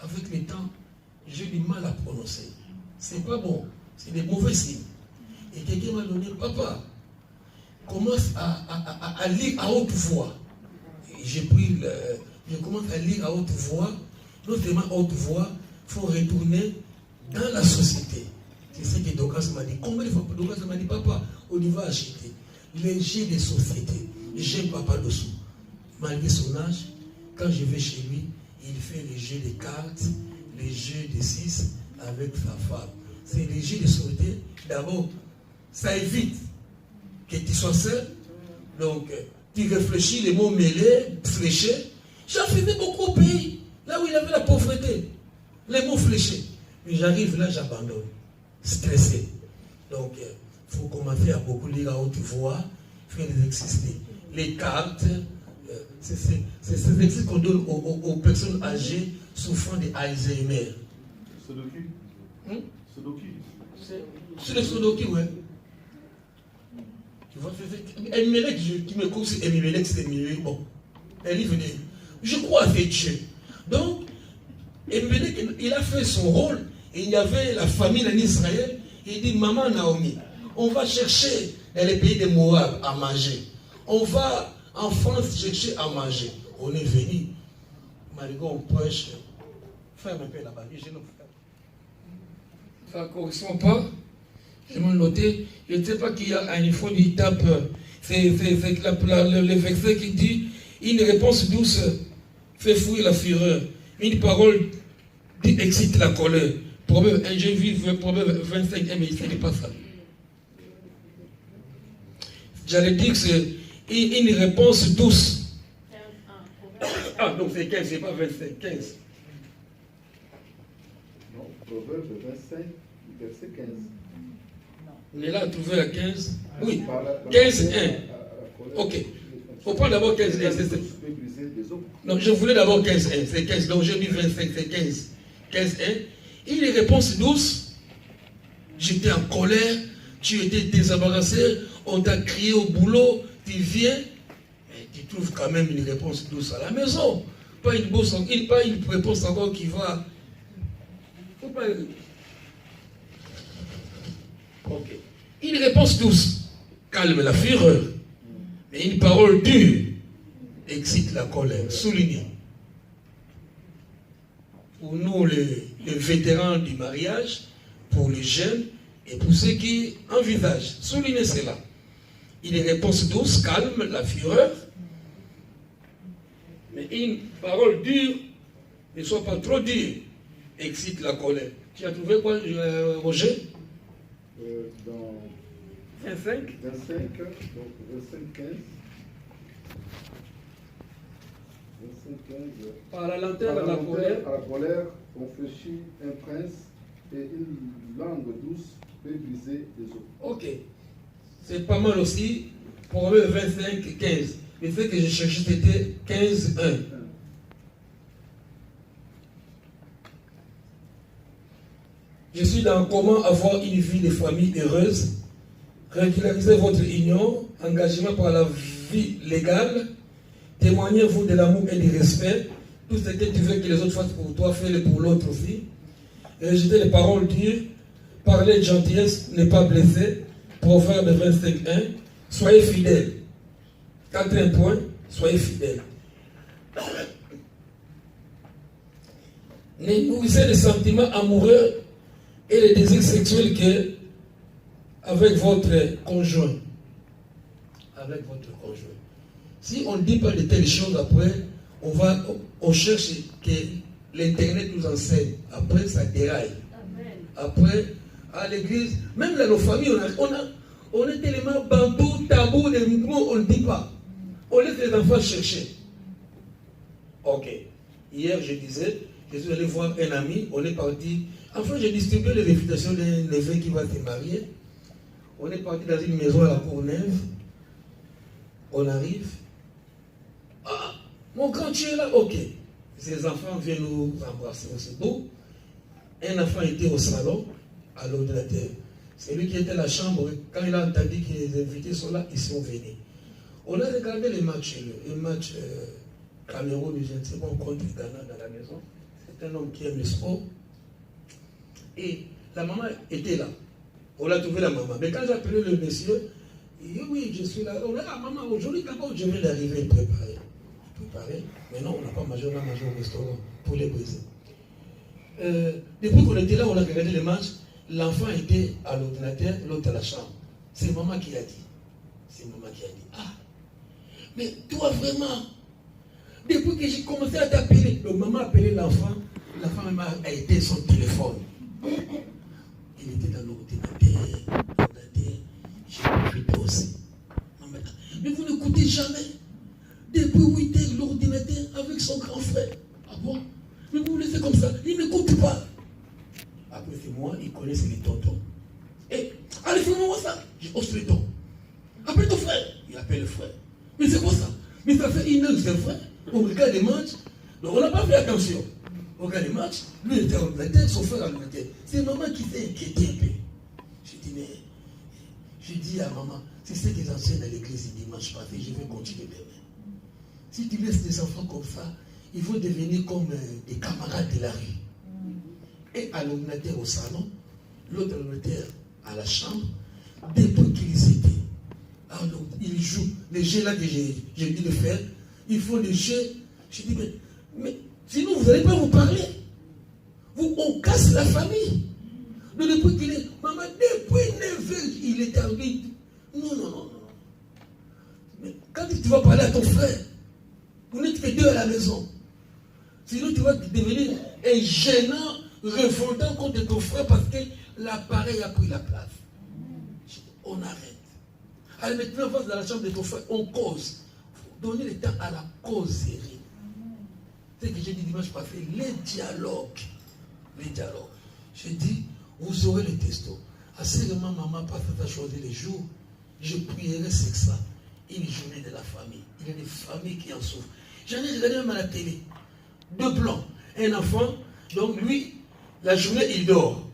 avec le temps, j'ai du mal à prononcer. C'est pas bon, c'est des mauvais signes. Et quelqu'un m'a donné, papa, commence à lire à haute voix. Je commence à lire à haute voix. Non seulement à haute voix, il faut retourner dans la société. C'est ce que Dokas m'a dit. Combien de fois Dokas m'a dit, papa, on y va acheter les jeux de société. J'aime papa dessous. Malgré son âge, quand je vais chez lui, il fait les jeux de cartes, les jeux de 6 avec sa femme. C'est les jeux de société. D'abord, ça évite que tu sois seul. Donc, tu réfléchis, les mots mêlés, fléchés. J'en faisais beaucoup au pays, là où il avait la pauvreté. Les mots fléchés. Mais j'arrive là, j'abandonne. Stressé. Donc, il faut commencer à beaucoup lire à haute voix, faire des exercices. Les cartes, c'est ces exercices qu'on donne aux personnes âgées souffrant d'Alzheimer. Sudoku. Sudoku. C'est le Sudoku, ouais. Tu vois, Elimelech, tu me couches, Elimelech, c'est mieux. Bon, Elimelech, je crois à Dieu. Donc, Elimelech, il a fait son rôle. Et il y avait la famille en Israël. Il dit, maman Naomi, on va chercher dans les pays de Moab à manger. On va en France chercher à manger. On est venu. Malgré on prêche. Ferme un peu là-bas. Ça ne correspond pas. Je m'en noté. Je ne sais pas qu'il y a une fois il tape. C'est le verset qui dit, une réponse douce fait fuir la fureur. Une parole excite la colère. Proverbe 1, j'ai vu Proverbe 25, mais il ne fait pas ça. J'allais dire que c'est une réponse douce. Ah, donc c'est 15, c'est pas 25, 15. Non, Proverbe 25, verset 15. On est là à trouver la 15. Oui, 15, 1. Ok. Il faut prendre d'abord 15, 1. Non, je voulais d'abord 15, 1. C'est 15, donc j'ai mis 25, c'est 15. 15, 1. Une réponse douce. J'étais en colère, tu étais désembarrassé, on t'a crié au boulot, tu viens, mais tu trouves quand même une réponse douce à la maison. pas une bourse, pas une réponse encore qui va. Faut pas. Ok. Une réponse douce calme la fureur, mais une parole dure excite la colère. Soulignez. Pour nous, les vétérans du mariage, pour les jeunes et pour ceux qui envisagent, soulignez cela. Une réponse douce calme la fureur, mais une parole dure, ne soit pas trop dure, excite la colère. Tu as trouvé quoi, Roger? Dans 25, donc verset 15. Verset 15. par la lanterne à la colère. À la colère, on fléchit un prince et une langue douce peut briser les os. Ok. C'est pas mal aussi. Proverbe 25, 15. Mais ce que j'ai cherché, c'était 15, 1. Je suis dans comment avoir une vie de famille heureuse. Régularisez votre union, engagement par la vie légale. Témoignez-vous de l'amour et du respect. Tout ce que tu veux que les autres fassent pour toi, fais-le pour l'autre aussi. Rejetez les paroles dures. Parlez de gentillesse, ne pas blesser. Proverbe 25, 1. Soyez fidèles. 4e point, soyez fidèles. Nourrissez les sentiments amoureux et les désirs sexuels que avec votre conjoint. Avec votre conjoint. Si on ne dit pas de telles choses après, on cherche que l'Internet nous enseigne. Après, ça déraille. Après, à l'église, même dans nos familles, on est tellement bambou, tabou, des mots, on ne dit pas. On laisse les enfants chercher. Ok. Hier, je disais, je suis allé voir un ami, on est parti. Enfin, j'ai distribué les invitations d'un neveu qui va se marier. On est parti dans une maison à la Courneuve. On arrive. Ah, mon grand, tu es là? Ok. Ces enfants viennent nous embrasser. C'est beau. Un enfant était au salon, à l'ordinateur. C'est lui qui était à la chambre. Quand il a entendu que les invités sont là, ils sont venus. On a regardé les matchs. Le match Cameroun, je ne sais pas, contre Ghana dans la maison. C'est un homme qui aime le sport. Et la maman était là. On a trouvé la maman. Mais quand j'ai appelé le monsieur, il dit oui, je suis là. On a la maman, aujourd'hui, d'abord, je viens d'arriver préparé. Mais non, on n'a pas mangé, on a mangé au restaurant pour les briser. Depuis qu'on était là, on a regardé les matchs. L'enfant était à l'ordinateur, l'autre à la chambre. C'est maman qui a dit. C'est maman qui a dit. Ah, mais toi vraiment, depuis que j'ai commencé à t'appeler, le maman a appelé l'enfant même a été son téléphone. Il était dans l'ordinateur. J'ai écouté aussi. Mais vous n'écoutez jamais. Depuis 8 heures, l'ordinateur avec son grand frère. Ah bon? Mais vous laissez comme ça. Il n'écoute pas. Après, c'est moi, il connaît les tontons. Et, allez, fais-moi ça. Je hausse le ton. Appelle ton frère. Il appelle le frère. Mais c'est quoi ça? Mais ça fait 1 heure que c'est le frère. On regarde les matchs. Donc, on n'a pas fait attention. On regarde les matchs. Lui, il était à l'ordinateur, son frère à l'ordinateur. C'est maman qui s'est inquiétée un peu. Je dis, mais. Je dis à maman, c'est ce qu'ils enseignent à l'église dimanche passé, je vais continuer demain. Si tu laisses des enfants comme ça, ils vont devenir comme des camarades de la rue. Et à l'ordinateur au salon, l'autre ordinateur à la chambre, depuis qu'ils étaient. Alors, ils jouent. Les jeux là que j'ai dit de faire, ils font des jeux. Je dis, mais sinon vous n'allez pas vous parler. On casse la famille. Mais depuis qu'il est, maman, depuis 9 heures, il est arrivé. Non. Mais quand tu vas parler à ton frère, vous n'êtes que 2 à la maison. Sinon, tu vas devenir un gênant, révoltant contre ton frère parce que l'appareil a pris la place. On arrête. Allez, maintenant, on va dans la chambre de ton frère, on cause. Il faut donner le temps à la causerie. C'est ce que j'ai dit dimanche passé, les dialogues. Je dis, vous aurez le testo. Assurément, maman, parce que tu as choisi les jours, je prierai c'est ça. Une journée de la famille. Il y a des familles qui en souffrent. J'en ai regardé même à la télé. 2 plans. Un enfant, donc lui, la journée, il dort.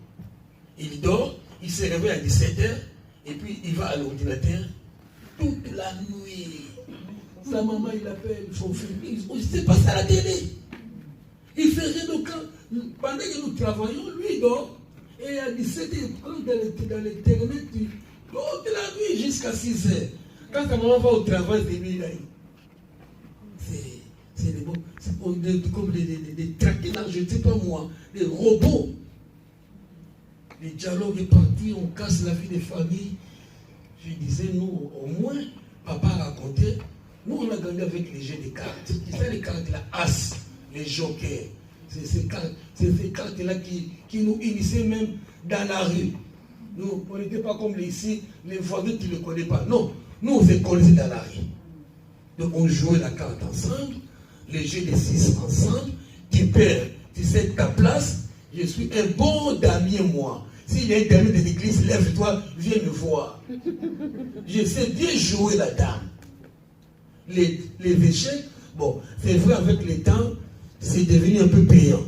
Il se réveille à 17h, et puis il va à l'ordinateur toute la nuit. Sa maman, il appelle son fils. Il s'est passé à la télé. Il fait rien donc pendant que nous travaillons, lui il dort. Et à 17h, dans l'internet, toute la nuit jusqu'à 6h. Quand ta maman va au travail, c'est lui là. C'est des mots, comme des traquenages, je ne sais pas moi, des robots. Les dialogues est parti, on casse la vie des familles. Je disais, nous, au moins, papa racontait, nous on a gagné avec les jeux de cartes. C'est les cartes là, As, les jokers. C'est ces cartes-là qui nous initiaient même dans la rue. Nous, on n'était pas comme ici, les voisins, tu ne les connais pas. Non, nous, on se connaissait dans la rue. Donc, on jouait la carte ensemble, les jeux de 6 ensemble. Tu perds, tu sais ta place. Je suis un bon damier, moi. S'il y a un damier de l'église, lève-toi, viens me voir. Je sais bien jouer la dame. Les échecs, bon, c'est vrai, avec le temps, c'est devenu un peu payant.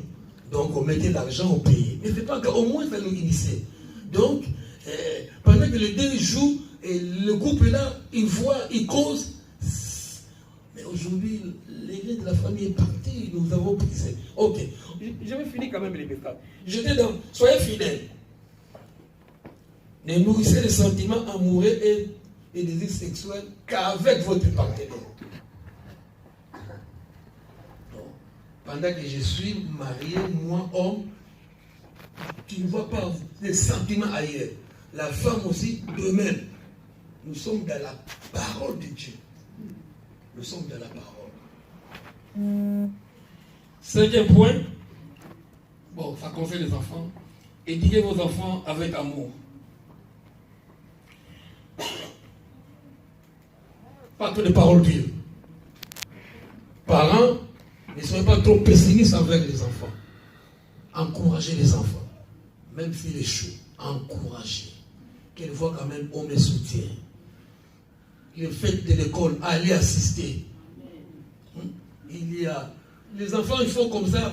Donc, on mettait l'argent, on payait. Mais c'est pas qu'au moins, ça nous initiait. Donc, pendant que les deux jouent, et le couple est là, il voit, il cause. Mais aujourd'hui, l'élève de la famille est parti, nous avons brisé. Ok, je vais finir quand même les messages. J'étais dans, soyez fidèles. Ne nourrissez les sentiments amoureux et désirs sexuels qu'avec votre partenaire. Pendant que je suis marié, moi, homme, tu ne vois pas les sentiments ailleurs. La femme aussi, de même. Nous sommes dans la parole de Dieu. Nous sommes dans la parole. Cinquième point. Bon, ça concerne les enfants. Éduquez vos enfants avec amour. Pas trop de paroles dures. Parents, ne soyez pas trop pessimistes avec les enfants. Encouragez les enfants. Même s'il échoue, encouragez. Qu'elles voient quand même on me soutient. Les fêtes de l'école, allez assister. Il y a... Les enfants, ils font comme ça.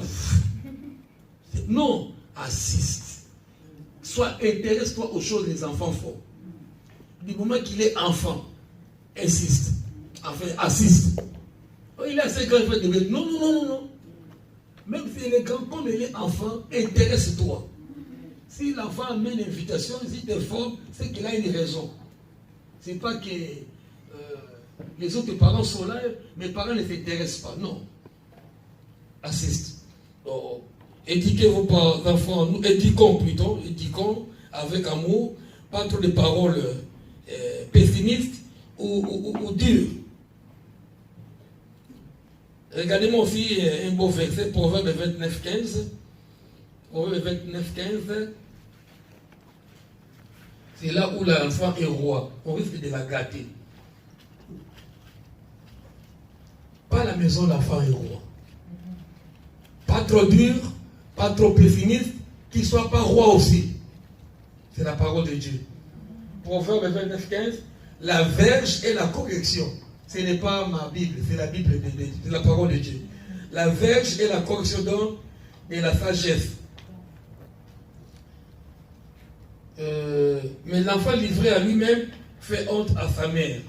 Non, assiste. Soit intéresse-toi aux choses que les enfants font. Du moment qu'il est enfant, insiste. Enfin, assiste. Il a 5 ans, il fait des... Non, non, non, non, non. Même s'il est grand, comme il est enfant, intéresse-toi. Si l'enfant amène une invitation, s'il te forme, c'est qu'il a une raison. C'est pas que les autres parents sont là, mes parents ne s'intéressent pas. Non. Assiste. Donc, éduquez vos enfants, nous éduquons plutôt, éduquons avec amour, pas trop de paroles pessimistes ou dures. Regardez-moi aussi un beau verset, Proverbe 29, 15. Proverbe 29, 15. C'est là où l'enfant est roi. On risque de la gâter. Pas à la maison, l'enfant est roi. Pas trop dur, pas trop pessimiste, qu'il ne soit pas roi aussi. C'est la parole de Dieu. Proverbe 29, 15. La verge et la correction. Ce n'est pas ma Bible, c'est la Bible de la parole de Dieu. La verge et la correction donc de la sagesse. Mais l'enfant livré à lui-même fait honte à sa mère.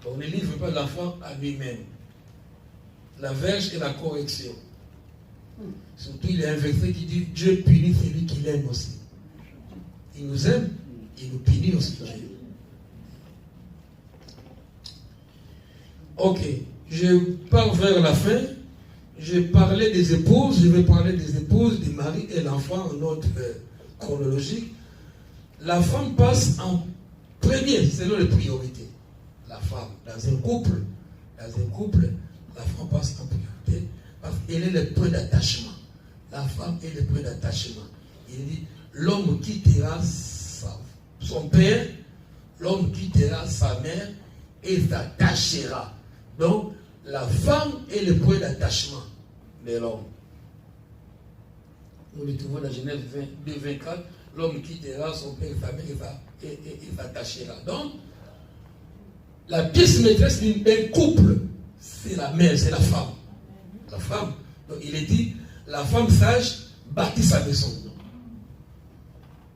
On ne livre pas l'enfant à lui-même. La verge et la correction. Surtout, il y a un verset qui dit Dieu punit celui qu'il aime aussi. Il nous aime, il nous punit aussi. Ok, je pars vers la fin. Je parlais des épouses, je vais parler des épouses, des maris et l'enfant en ordre chronologique. La femme passe en premier selon les priorités. La femme, dans un couple, la femme passe en priorité parce qu'elle est le point d'attachement. La femme est le point d'attachement. Il dit, l'homme quittera son père, l'homme quittera sa mère et s'attachera. Donc, la femme est le point d'attachement de l'homme. Nous le trouvons dans Genèse 2, 24. L'homme quittera son père et sa mère et s'attachera. Donc, la pièce maîtresse d'un couple, c'est la mère, c'est la femme. La femme. Donc, il est dit, la femme sage bâtit sa maison.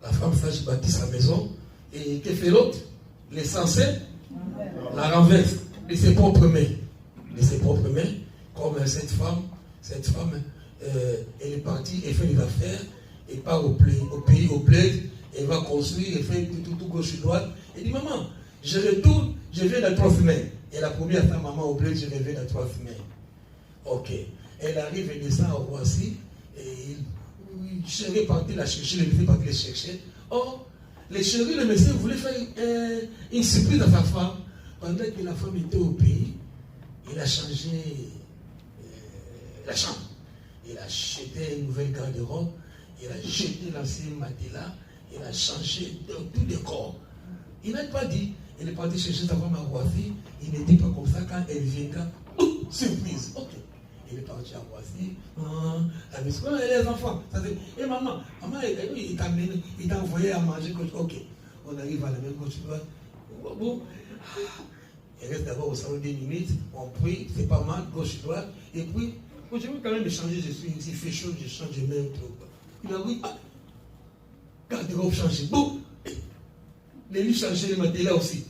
La femme sage bâtit sa maison. Et que fait l'autre? L'essentiel la renverse de ses propres mains. De ses propres mains. comme cette femme, elle est partie, elle fait des affaires, elle part au pays, au bled, elle va construire, elle fait tout gauche et droite. Elle dit, maman, je retourne, je viens dans 3 semaines. Elle a promis à sa maman au bled, je reviens dans 3 semaines. Ok. Elle arrive, elle descend à Roissy, et il chérit parti la chercher, le monsieur parti la chercher. Or, le chéri, le monsieur voulait faire une surprise à sa femme. Pendant que la femme était au pays, il a changé la chambre. Il a acheté une nouvelle garde-robe, il a jeté l'ancien matelas, il a changé tout décor. Il n'a pas dit, il est parti chercher sa femme à Roissy, il ne dit pas comme ça quand elle viendra. Surprise, ok. Il est parti à Roissy, la maison, les enfants. Et maman, il t'a envoyé à manger, ok. On arrive à la maison, tu vois. Bon. Il reste d'abord au salon des minutes, on prie, c'est pas mal, gauche, droite, et puis, je veux quand même changer, il fait chaud, je change, je mets un truc. Il a dit, garde-robe changé, bon, les lits changés, les matelas aussi.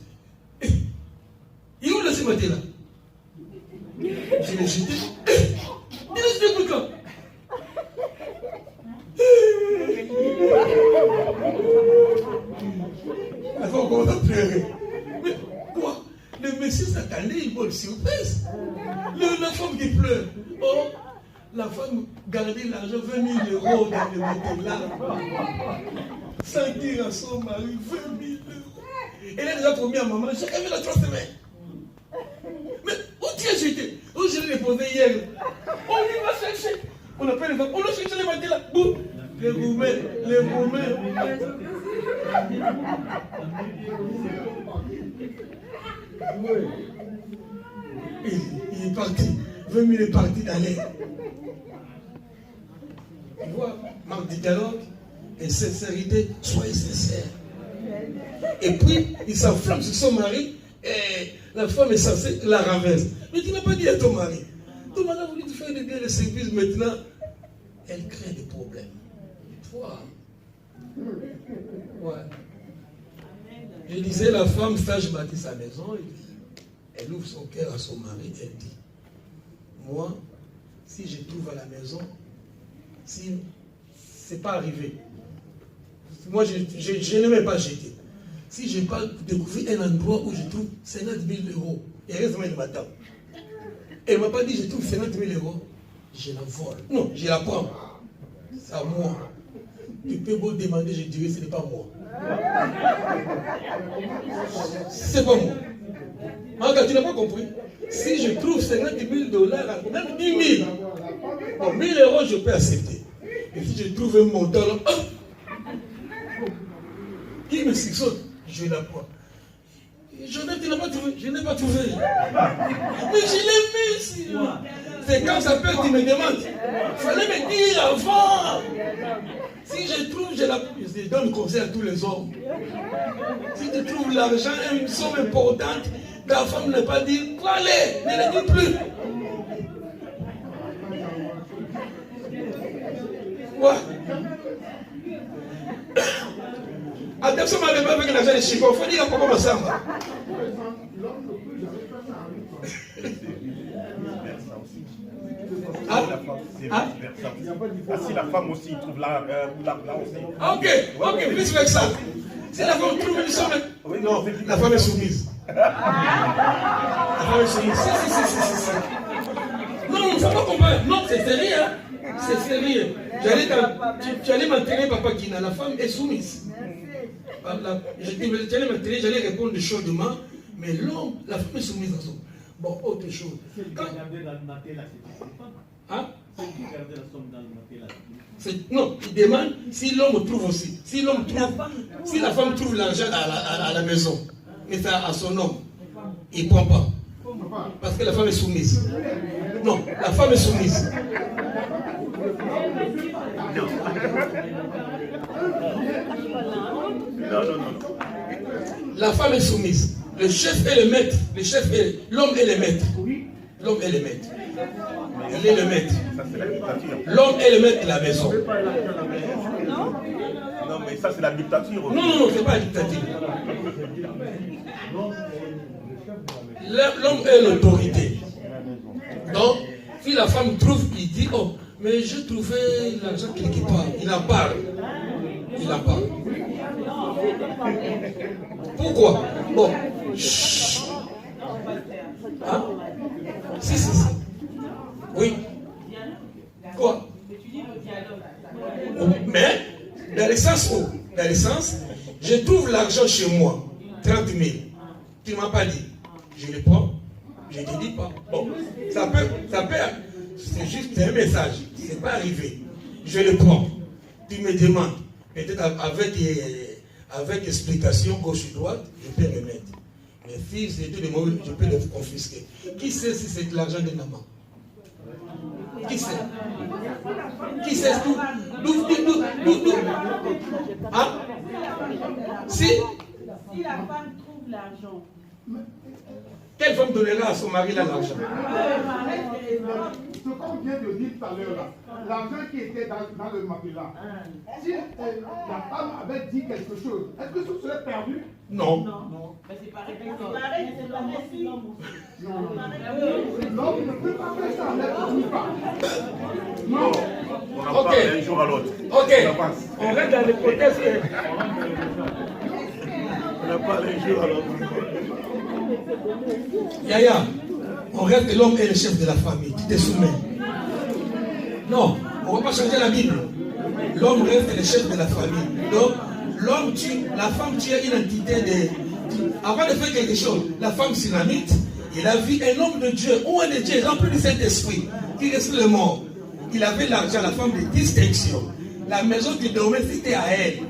Il est où là ces matelas? Je l'ai jeté. Il est jeté pour quand? La femme commence à pleurer. Mais quoi? Le monsieur s'attendait une bonne surprise. La femme qui pleure. Oh, la femme gardait l'argent, 20 000 euros dans le matelas. Sans dire à son mari, 20 000 euros. Elle a déjà promis à maman, j'ai remis la 3 semaines. Mais où tu as jeté? Où je l'ai déposé hier? On lui va chercher. On appelle les femmes, on a cherché les matelas. Boum. Les Roumains. Il est parti. 20 000 est parti d'aller. Tu vois, marque du dialogue et sincérité, soyez sincères. Et puis, il s'enflamme sur son mari et la femme est censée la rabaisser. Mais tu n'as pas dit à ton mari. Ton mari a voulu te faire de bien le service maintenant. Elle crée des problèmes. Tu vois. Ouais. Je disais, la femme sage bâtit sa maison. Elle ouvre son cœur à son mari. Elle dit, moi, si je trouve à la maison, si c'est pas arrivé, moi je ne vais pas jeter. Si je n'ai pas découvert un endroit où je trouve 50 000 euros, et heureusement il m'attend. Elle ne m'a pas dit je trouve 50 000 euros, je la vole. Non, je la prends. C'est à moi. Tu peux beau demander, je dirais ce n'est pas moi. C'est pas moi. Regarde, tu n'as pas compris. Si je trouve 50 000 $, même 10 000, bon, 1 000 euros, je peux accepter. Et si je trouve un montant, qui me succède, je la prends. Jonathan, tu n'as pas trouvé. Je n'ai pas trouvé. Mais je l'ai mis ici. C'est quand ça peut, tu me demandes. Il fallait me dire avant. Si je trouve, je donne conseil à tous les hommes. Si tu trouves l'argent, une somme importante, ta femme ne pas dire, allez, ne le dis plus. Ouais. Attention, ma bébé avec l'argent de Chico, il faut dire comment ça va. Si la femme aussi trouve là aussi. Ok, plus avec ça. Si la femme trouve une somme. Non, la femme est soumise. La femme est soumise. Si. Non, il ne faut pas comprendre. Non, c'est sérieux. C'est sérieux. Tu allais m'entraîner, papa Kina. La femme est soumise. J'allais m'entraîner, j'allais répondre chaudement. Mais l'homme, la femme est soumise à ça. Bon, autre chose. Hein? Non, il demande si l'homme trouve aussi. Si la femme trouve l'argent à la maison, mais c'est à son homme, il ne prend pas. Parce que la femme est soumise. Non, la femme est soumise. Non. La femme est soumise. Le chef est le maître. L'homme est le maître. L'homme est le maître. Il est le maître. L'homme est le maître de la maison. Non, mais ça c'est la dictature. Non, c'est pas la dictature. L'homme est l'autorité. Donc, Si la femme trouve, il dit, oh, mais j'ai trouvé l'argent quelque part. Il en parle. Il en parle. Pourquoi? Bon. Chut. Hein? Si. Oui. Quoi? Mais, dans le sens où? Dans le sens, je trouve l'argent chez moi, 30 000. Tu ne m'as pas dit. Je le prends. Je ne te dis pas. Bon, ça peut, c'est juste un message. Ce n'est pas arrivé. Je le prends. Tu me demandes. Peut-être avec explication gauche-droite, je peux le mettre. Mais si c'est tout de mauvais, je peux le confisquer. Qui sait si c'est de l'argent de maman? Qui sait? Qui sait tout? D'où? Hein? Si la femme trouve l'argent. Quelle femme donnera à son mari là l'argent? Ce qu'on vient de dire tout à l'heure là, l'argent qui était dans le matelas, si la femme avait dit quelque chose, est-ce que ce serait perdu? Non. Mais c'est pareil, c'est l'homme aussi. L'homme ne peut pas faire ça, ne peut pas. Non. On en parle d'un jour à l'autre. Ok. On reste dans l'hypothèse. On en parle d'un jour à l'autre. Yaya, on reste que l'homme est le chef de la famille. Tu te soumets. Non, on ne va pas changer la Bible. L'homme reste le chef de la famille. Donc, l'homme tue, la femme tue une entité de... Avant de faire quelque chose, la femme synamite, il a vu un homme de Dieu, ou un de Dieu rempli de Saint-Esprit, qui reste le mort. Il avait l'argent, la femme de distinction. La maison qui dormait, c'était à elle.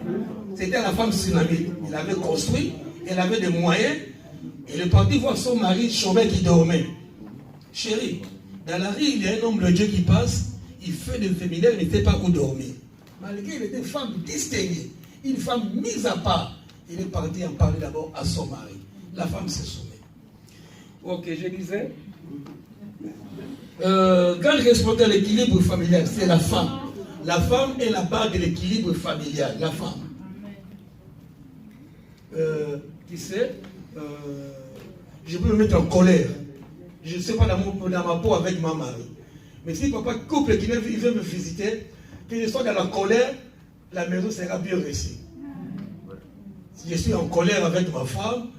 C'était à la femme synamite. Il avait construit, elle avait des moyens. Il est parti voir son mari chômeur qui dormait. Chérie, dans la rue, il y a un homme de Dieu qui passe, il fait des féminines, il ne sait pas où dormir. Malgré qu'il était une femme distinguée, une femme mise à part, il est parti en parler d'abord à son mari. La femme se soumet. Ok, je disais. Quand il respecte l'équilibre familial, c'est la femme. La femme est la base de l'équilibre familial. La femme. Tu sais, je peux me mettre en colère. Je ne sais pas dans ma peau avec ma mari. Mais si papa couple qui veut me visiter, que je sois dans la colère, la maison sera bien réussie. Si je suis en colère avec ma femme,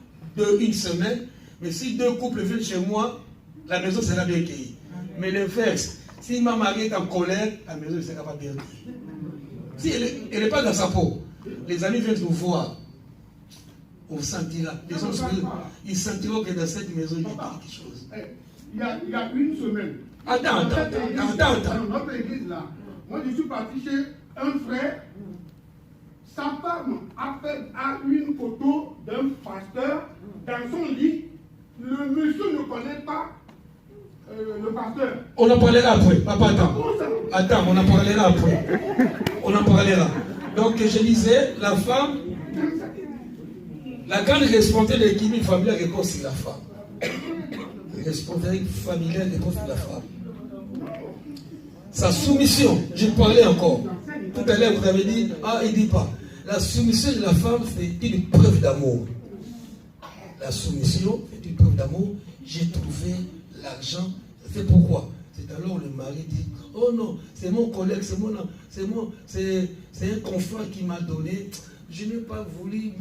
une semaine, mais si deux couples viennent chez moi, la maison sera bien accueillie. Mais l'inverse, si ma mari est en colère, la maison ne sera pas bien accueillie. Si elle n'est pas dans sa peau, les amis viennent nous voir. On sentira. Les gens, ils sentiront que dans cette maison, il y a quelque chose. Il y a une semaine. Attends. Notre église là, moi je suis parti chez un frère. Sa femme a une photo d'un pasteur dans son lit. Le monsieur ne connaît pas le pasteur. On en parlera après. Papa, attends, on en parlera après. On en parlera. Donc, je disais, la femme, la grande responsabilité de l'équilibre familial repose sur la femme. La responsabilité familiale repose sur la femme. Sa soumission, je parlais encore. Tout à l'heure, vous avez dit, il ne dit pas. La soumission de la femme, c'est une preuve d'amour. La soumission, c'est une preuve d'amour. J'ai trouvé l'argent. C'est pourquoi. C'est alors le mari dit, oh non, c'est mon collègue, c'est un confrère qui m'a donné. Je n'ai pas voulu.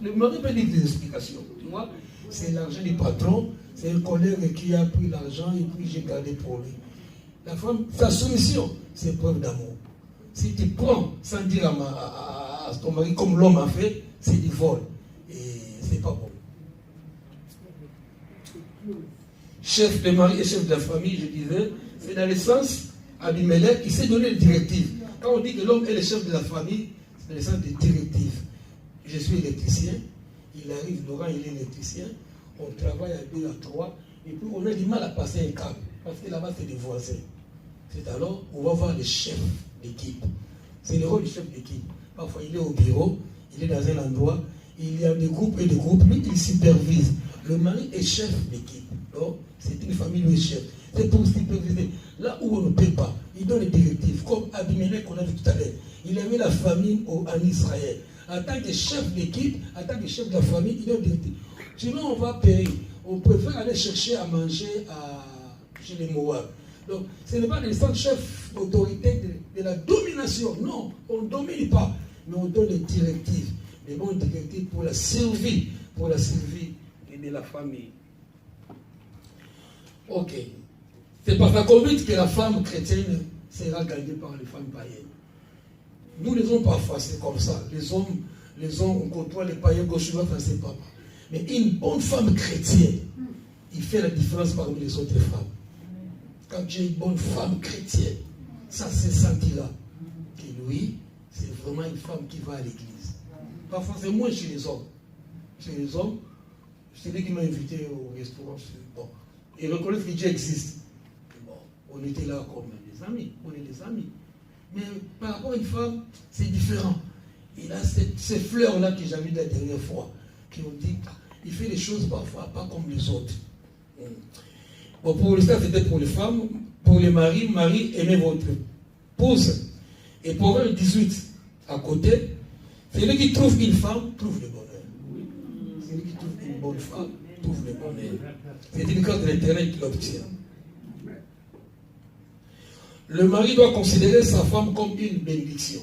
Le mari peut dire des explications. Tu vois, c'est l'argent du patron, c'est un collègue qui a pris l'argent et puis j'ai gardé pour lui. La femme, sa soumission, c'est preuve d'amour. Si tu prends sans dire à ton mari comme l'homme a fait, c'est du vol. Et c'est pas bon. Chef de mari et chef de la famille, je disais, c'est dans le sens, Abimelech, il s'est donné des directives. Quand on dit que l'homme est le chef de la famille, c'est dans le sens des directives. Je suis électricien, il arrive, Laurent, il est électricien, on travaille à 2 à 3, et puis on a du mal à passer un câble, parce que là-bas, c'est des voisins. C'est alors, on va voir le chef d'équipe. C'est le rôle du chef d'équipe. Parfois, il est au bureau, il est dans un endroit, il y a des groupes et des groupes, lui, il supervise. Le mari est chef d'équipe. Donc, c'est une famille, lui, chef. C'est pour superviser. Là où on ne peut pas, il donne des directives, comme Abimelech qu'on a vu tout à l'heure. Il avait la famine en Israël. En tant que chef d'équipe, en tant que chef de la famille, il donne des directives. Sinon, on va périr. On préfère aller chercher à manger chez les Moab. Donc, ce n'est pas des chefs d'autorité de la domination. Non, on ne domine pas, mais on donne des directives. Des bonnes directives pour la survie de la famille. Ok. C'est par sa conduite que la femme chrétienne sera gagnée par les femmes païennes. Nous, les hommes, parfois, c'est comme ça. Les hommes, on côtoie les païens gauche droite, ça c'est pas mal. Mais une bonne femme chrétienne, il fait la différence parmi les autres femmes. Quand tu es une bonne femme chrétienne, ça se sentira que lui, c'est vraiment une femme qui va à l'église. Parfois, c'est moins chez les hommes. Chez les hommes, c'est lui qui m'a invité au restaurant. Bon, ils reconnaissent que Dieu existe. Bon, on était là comme des amis. On est des amis. Mais par rapport à une femme, c'est différent. Il a ces fleurs-là que j'avais la dernière fois, qui ont dit, il fait les choses parfois pas comme les autres. Bon, pour le ça, c'était pour les femmes. Pour les maris, aimez votre épouse. Et pour le 18, à côté, celui qui trouve une femme, trouve le bonheur. Celui qui trouve une bonne femme, trouve le bonheur. C'est une grâce de l'Éternel qui l'obtient. Le mari doit considérer sa femme comme une bénédiction.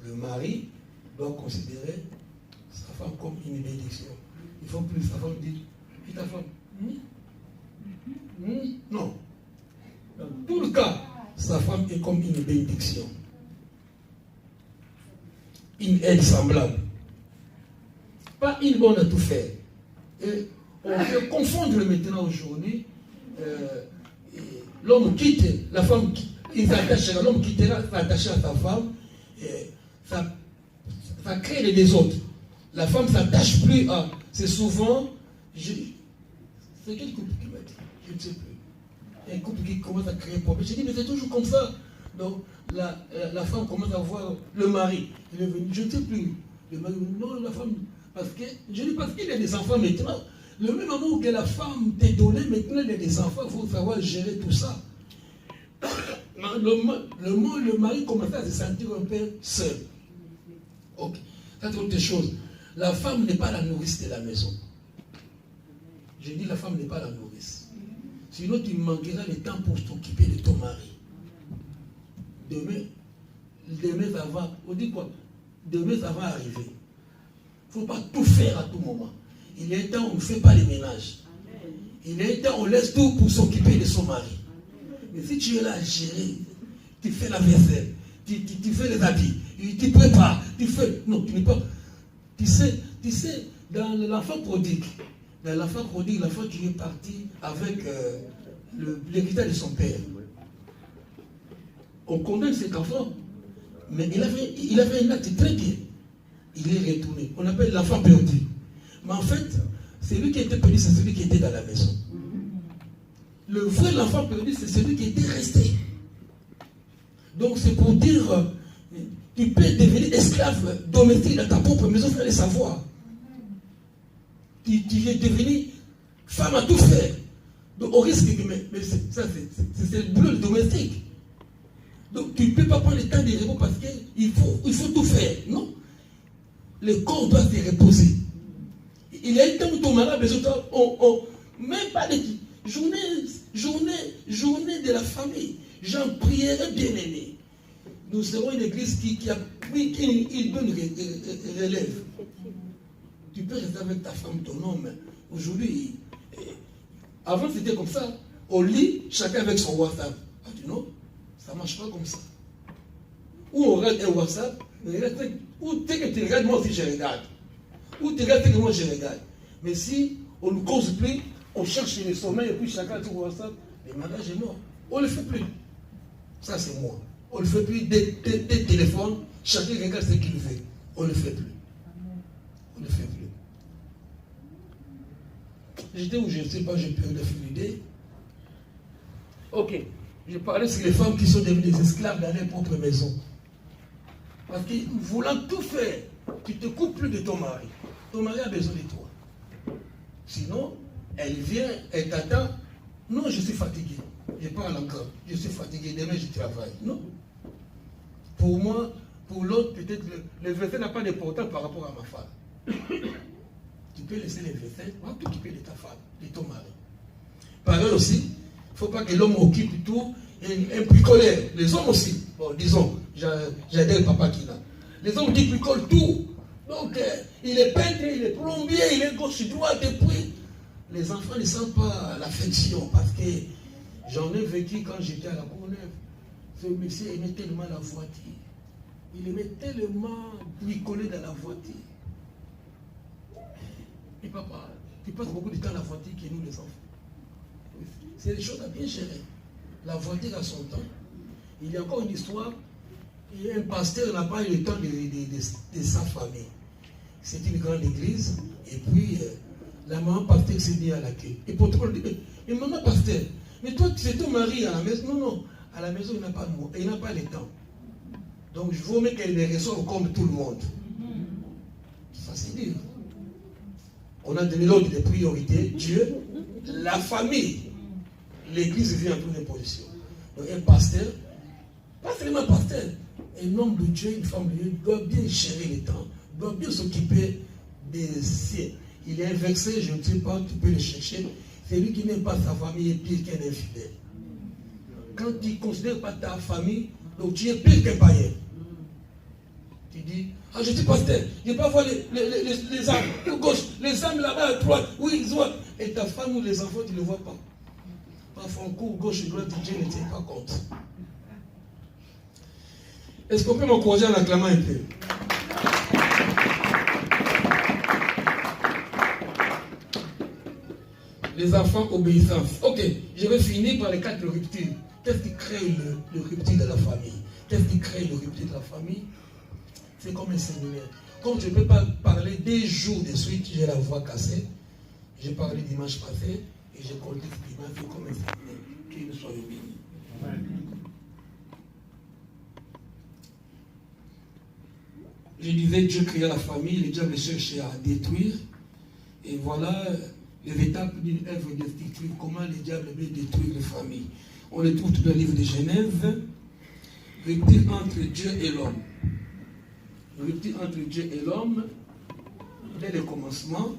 Le mari doit considérer sa femme comme une bénédiction. Il faut plus sa femme dire, puis ta femme, non. Dans tout le cas, sa femme est comme une bénédiction. Une aide semblable. Pas une bonne à tout faire. Et on peut confondre maintenant aujourd'hui. L'homme quitte, la femme quitte. L'homme quittera, s'attacher à sa femme, et ça crée les désordres. La femme ne s'attache plus à. C'est souvent. C'est quel couple qui m'a dit? Je ne sais plus. Un couple qui commence à créer un problème. J'ai dit, mais c'est toujours comme ça. Donc, la femme commence à voir le mari. Il est venu, je ne sais plus. Le mari dit, non, la femme. Parce que, je dis, parce qu'il y a des enfants maintenant. Le même amour que la femme t'est donné, maintenant il y a des enfants, il faut savoir gérer tout ça. Le mari commençait à se sentir un peu seul. Ok. Ça, c'est autre chose. La femme n'est pas la nourrice de la maison. Je dis la femme n'est pas la nourrice. Sinon, tu manqueras le temps pour t'occuper de ton mari. Demain, ça va. On dit quoi? Demain, ça va arriver. Il ne faut pas tout faire à tout moment. Il y a un temps où on ne fait pas les ménages. Il y a un temps où on laisse tout pour s'occuper de son mari. Mais si tu es là à gérer, tu fais la vaisselle, tu fais les habits, tu prépares, tu fais. Non, tu n'es pas. Tu sais, dans l'enfant prodigue, l'enfant qui est parti avec l'héritage de son père. On condamne cet enfant, mais il avait un acte très bien. Il est retourné. On appelle l'enfant perdu. Mais en fait, celui qui était perdu, c'est celui qui était dans la maison. Le vrai enfant perdu, c'est celui qui était resté. Donc c'est pour dire, tu peux devenir esclave domestique dans ta propre maison, il faut le savoir. Tu es devenu femme à tout faire. Donc au risque que, mais c'est le boulot domestique. Donc tu ne peux pas prendre le temps de repos parce qu'il faut tout faire. Non. Le corps doit se reposer. Il y a un temps où ton mari a besoin de même pas de journée de la famille. J'en prierai bien aimé. Nous serons une église qui a pris une bonne relève. Tu peux rester avec ta femme, ton homme. Aujourd'hui, avant c'était comme ça. Au lit, chacun avec son WhatsApp. Ah, tu know, ça ne marche pas comme ça. Ou on regarde un WhatsApp, ou tu regardes, moi aussi je regarde. Ou tu regardes que moi je regarde. Mais si on ne cause plus, on cherche le sommeil et puis chacun sur WhatsApp, le mariage est mort. On ne le fait plus. Ça c'est moi. On ne le fait plus des téléphones, chacun regarde ce qu'il veut. On ne le fait plus. On ne le fait plus. J'étais où je ne sais pas, j'ai perdu l'idée. Ok. Je parlais sur les femmes qui sont devenues des esclaves dans leur propre maison. Parce que voulant tout faire, tu te coupes plus de ton mari. Ton mari a besoin de toi. Sinon, elle vient, elle t'attend. Non, je suis fatigué. Je parle encore. Je suis fatigué. Demain, je travaille. Non. Pour moi, pour l'autre, peut-être le verset n'a pas d'importance par rapport à ma femme. Tu peux laisser les versets, va t'occuper de ta femme, de ton mari. Pareil aussi, il ne faut pas que l'homme occupe tout un bricoleur, les hommes aussi, bon, disons, j'adore le papa qui l'a. Les hommes qui bricolent tout. Donc, il est peintre, il est plombier, il est gauche-droite, et puis, les enfants ne sentent pas l'affection, parce que j'en ai vécu quand j'étais à la Courneuve. Ce monsieur aimait tellement la voiture. Il aimait tellement bricoler dans la voiture. Et papa, tu passes beaucoup de temps à la voiture que nous les enfants. C'est des choses à bien gérer. La voiture a son temps. Il y a encore une histoire. Et un pasteur n'a pas eu le temps de sa famille. C'est une grande église. Et puis, la maman pasteur s'est mis à l'accueil. Et pour toi, et maman pasteur, mais toi, c'est ton mari à la maison. Non, non. À la maison, il n'a pas le temps. Donc, je veux même qu'elle les reçoive comme tout le monde. Ça, c'est dur. On a donné l'ordre de priorité. Dieu, la famille. L'église vient en première position. Donc, un pasteur, pas seulement un pasteur, un homme de Dieu, une femme de Dieu, doit bien gérer le temps, doit bien s'occuper des siens. Il est un vexé, je ne sais pas, tu peux le chercher. C'est lui qui n'aime pas sa famille est pire qu'un infidèle. Quand tu ne considères pas ta famille, donc tu es pire qu'un païen. Tu dis, ah, je suis pasteur, je ne vais pas voir les âmes à gauche, les âmes là-bas à droite, oui, ils voient. Et ta femme ou les enfants, tu ne les vois pas. Parfois, on court gauche et droite, Dieu ne tient pas compte. Est-ce qu'on peut m'encourager en acclamant un peu? Les enfants, obéissance. Ok, je vais finir par les 4 ruptures. Qu'est-ce qui crée le rupture de la famille? Qu'est-ce qui crée le rupture de la famille? C'est comme un séminaire. Comme je ne peux pas parler des jours de suite, j'ai la voix cassée. J'ai parlé dimanche passé et j'ai compté ce dimanche, c'est comme un séminaire. Qu'il nous soit béni. Je disais, Dieu créa la famille, le diable cherchait à détruire. Et voilà les étapes d'une œuvre destructive. Comment le diable veut détruire les familles. On le trouve tout dans le livre de Genèse. Rupture entre Dieu et l'homme. Rupture entre Dieu et l'homme, dès le commencement.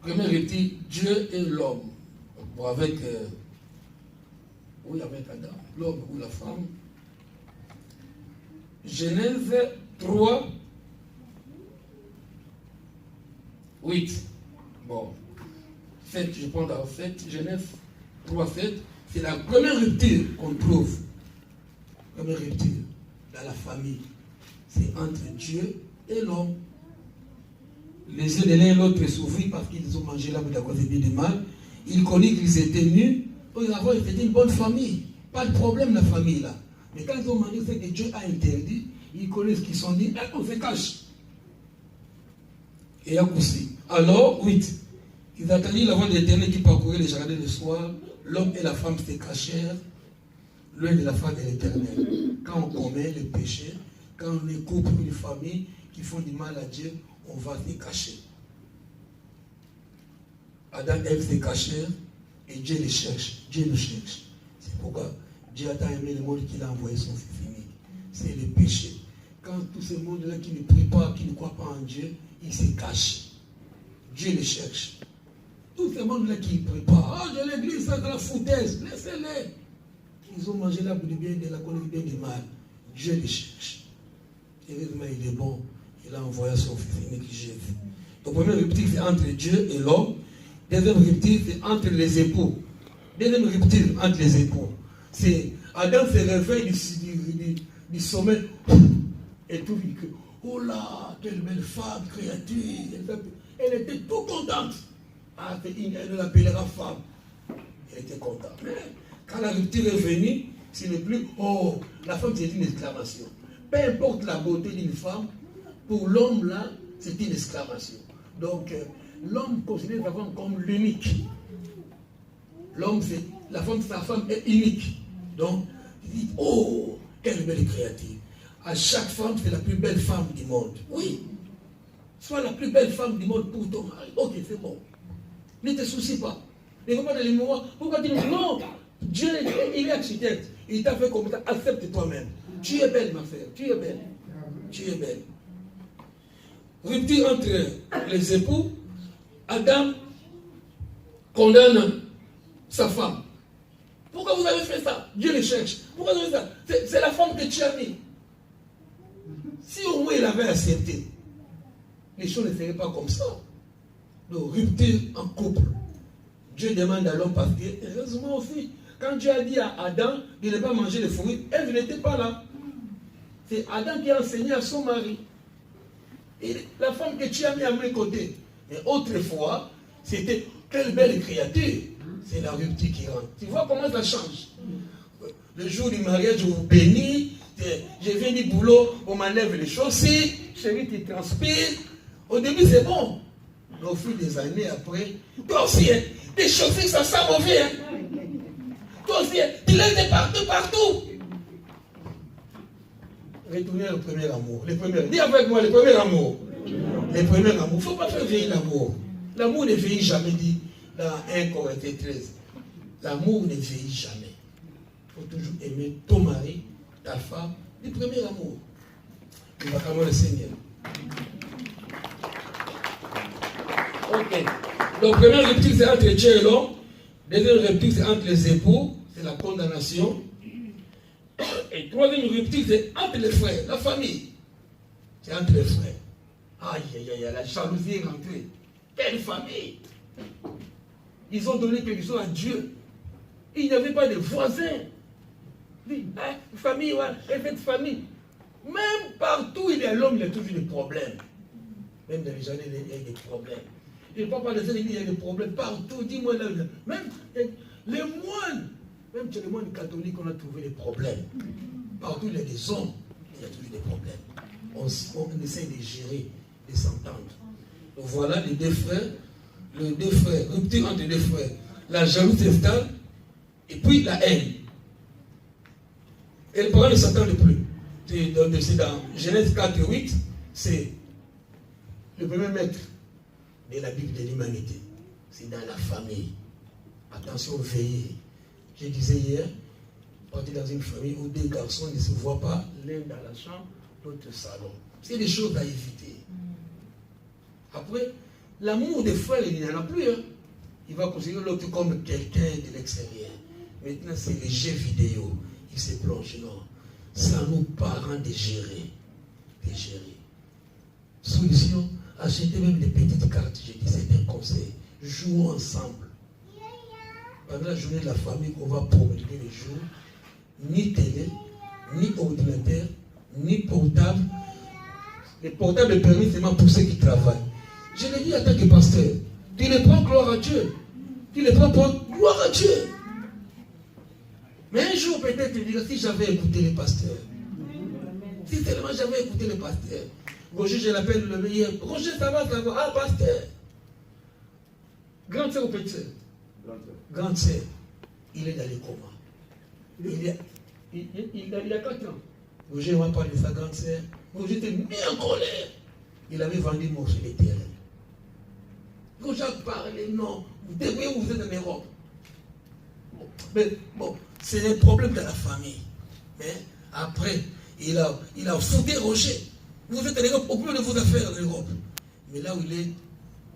Première rupture, Dieu et l'homme. Bon, avec Adam, l'homme ou la femme. Genèse 3, 8. Bon, 7, je prends dans 7, Genèse 3, 7. C'est la première rupture qu'on trouve. Première rupture dans la famille. C'est entre Dieu et l'homme. Les yeux de l'un et l'autre s'ouvrirent parce qu'ils ont mangé l'arbre de la cause bien du mal. Ils connaissent qu'ils étaient nus. Avant, ils étaient une bonne famille. Pas de problème, la famille là. Mais quand ils ont mangé ce que Dieu a interdit, ils connaissent qu'ils sont dit, on se cache. Et à coup ci. Alors, 8. Ils attendirent la voix de l'Éternel qui parcourait les jardins le soir. L'homme et la femme se cachèrent loin de la face de l'Éternel. Quand on commet le péché, quand on est couple ou une famille qui font du mal à Dieu, on va se cacher. Adam et Ève se cachèrent et Dieu les cherche. Dieu nous cherche. C'est pourquoi Dieu a tant aimé le monde qu'il a envoyé son Fils unique. C'est le péché. Quand tout ce monde-là qui ne prie pas, qui ne croit pas en Dieu, il se cache. Dieu les cherche. Tout ce monde-là qui ne prie pas, oh, je l'église, c'est de la foutaise, laissez-les. Ils ont mangé l'arbre du bien, de la connaissance du bien du mal. Dieu les cherche. Heureusement, il est bon. Il a envoyé son Fils unique Jésus. Donc, première rupture, c'est entre Dieu et l'homme. Deuxième rupture, c'est entre les époux. Deuxième rupture, entre les époux. C'est Adam se réveille du sommeil et tout vite. Oh là, quelle belle femme, créature. Elle était tout contente. Ah, elle l'appellera femme. Elle était contente. Mais quand la rupture est venue, ce n'est plus, oh, la femme c'est une exclamation. Peu importe la beauté d'une femme, pour l'homme là, c'est une exclamation. Donc, l'homme considère sa femme comme l'unique. L'homme, sa femme est unique. Donc, il dit, oh, quelle belle créature. À chaque femme, c'est la plus belle femme du monde. Oui. Sois la plus belle femme du monde pour ton mari. Ok, c'est bon. Ne te soucie pas. Et comment dans les moments, pourquoi tu dis non? Dieu, il est architecte. Il t'a fait comme ça. Accepte toi-même. Tu es belle, ma frère. Tu es belle. Tu es belle. Rupture entre les époux. Adam condamne sa femme. Pourquoi vous avez fait ça? Dieu les cherche. Pourquoi vous avez fait ça? C'est la femme que tu as mis. Si au moins il avait accepté, les choses ne seraient pas comme ça. Donc, rupture en couple. Dieu demande à l'homme parce que, heureusement aussi, quand Dieu a dit à Adam de ne pas manger les fruits, Ève n'était pas là. C'est Adam qui a enseigné à son mari. Et la femme que tu as mis à mes côtés. Mais autrefois, c'était quelle belle créature. C'est la rupture qui rentre. Tu vois comment ça change. Le jour du mariage, je vous bénis. Je viens du boulot, on m'enlève les chaussures. Chérie, tu transpires. Au début, c'est bon. Mais au fil des années après, toi aussi, hein, tes chaussures, ça sent mauvais. Hein. Toi aussi, hein, tu lèves de partout, partout. Retournez au premier amour. Dis avec moi, le premier amour. Le premier amour. Il ne faut pas faire vieillir l'amour. L'amour ne vieillit jamais, dit dans 1 Corinthiens 13. L'amour ne vieillit jamais. Il faut toujours aimer ton mari, ta femme, du premier amour. Nous acclamons le Seigneur. Ok. Donc, première rupture, c'est entre Dieu et l'homme. Deuxième rupture, c'est entre les époux. C'est la condamnation. Et troisième rupture, c'est entre les frères, la famille. C'est entre les frères. Aïe, aïe, aïe, la jalousie est rentrée. Quelle famille! Ils ont donné quelque chose à Dieu. Il n'y avait pas de voisins. Famille, ouais, cette famille. Même partout, il y a l'homme, il y a toujours des problèmes. Même dans les jardins, il y a des problèmes. Et le papa de cette église, il y a des problèmes partout. Dis-moi là, même les moines, même chez les moines catholiques, on a trouvé des problèmes. Partout, il y a des hommes, il y a toujours des problèmes. On essaie de gérer, de s'entendre. Donc voilà les deux frères, rupture entre les deux frères. La jalousie s'installe, et puis la haine. Et les parents ne s'entendent plus. C'est dans Genèse 4:8, c'est le premier maître de la Bible de l'humanité. C'est dans la famille. Attention, veillez. Je disais hier, partir dans une famille où deux garçons ne se voient pas, l'un dans la chambre, l'autre au salon. C'est des choses à éviter. Après, l'amour des frères, il n'y en a plus. Hein. Il va considérer l'autre comme quelqu'un de l'extérieur. Maintenant, c'est les jeux vidéo. Il se plonge. Non. C'est à nos parents de gérer. Solution, achetez même des petites cartes. J'ai dit, c'est un conseil. Jouons ensemble. Pendant la journée de la famille, on va promulguer les jours. Ni télé, ni ordinateur, ni portable. Les portables sont permis seulement pour ceux qui travaillent. Je l'ai dit en tant que pasteur. Tu ne prends gloire à Dieu. Tu ne prends pas gloire à Dieu. Mais un jour, peut-être, tu diras, si j'avais écouté les pasteurs. Si tellement j'avais écouté les pasteurs. Roger, je l'appelle le meilleur. Roger, ça va. Ah, pasteur. Grande sœur ou petite sœur? Grande sœur. Il est dans les comas. Il a 4 ans. Roger m'a parlé de sa grande sœur. Roger était mis en colère. Il avait vendu mon sur les terrains. Roger a parlé, non. Vous devriez vous êtes en Europe. Mais bon, c'est un problème de la famille. Mais après, il a foutu Roger. Vous êtes en Europe, au plus de vos affaires en Europe. Mais là où il est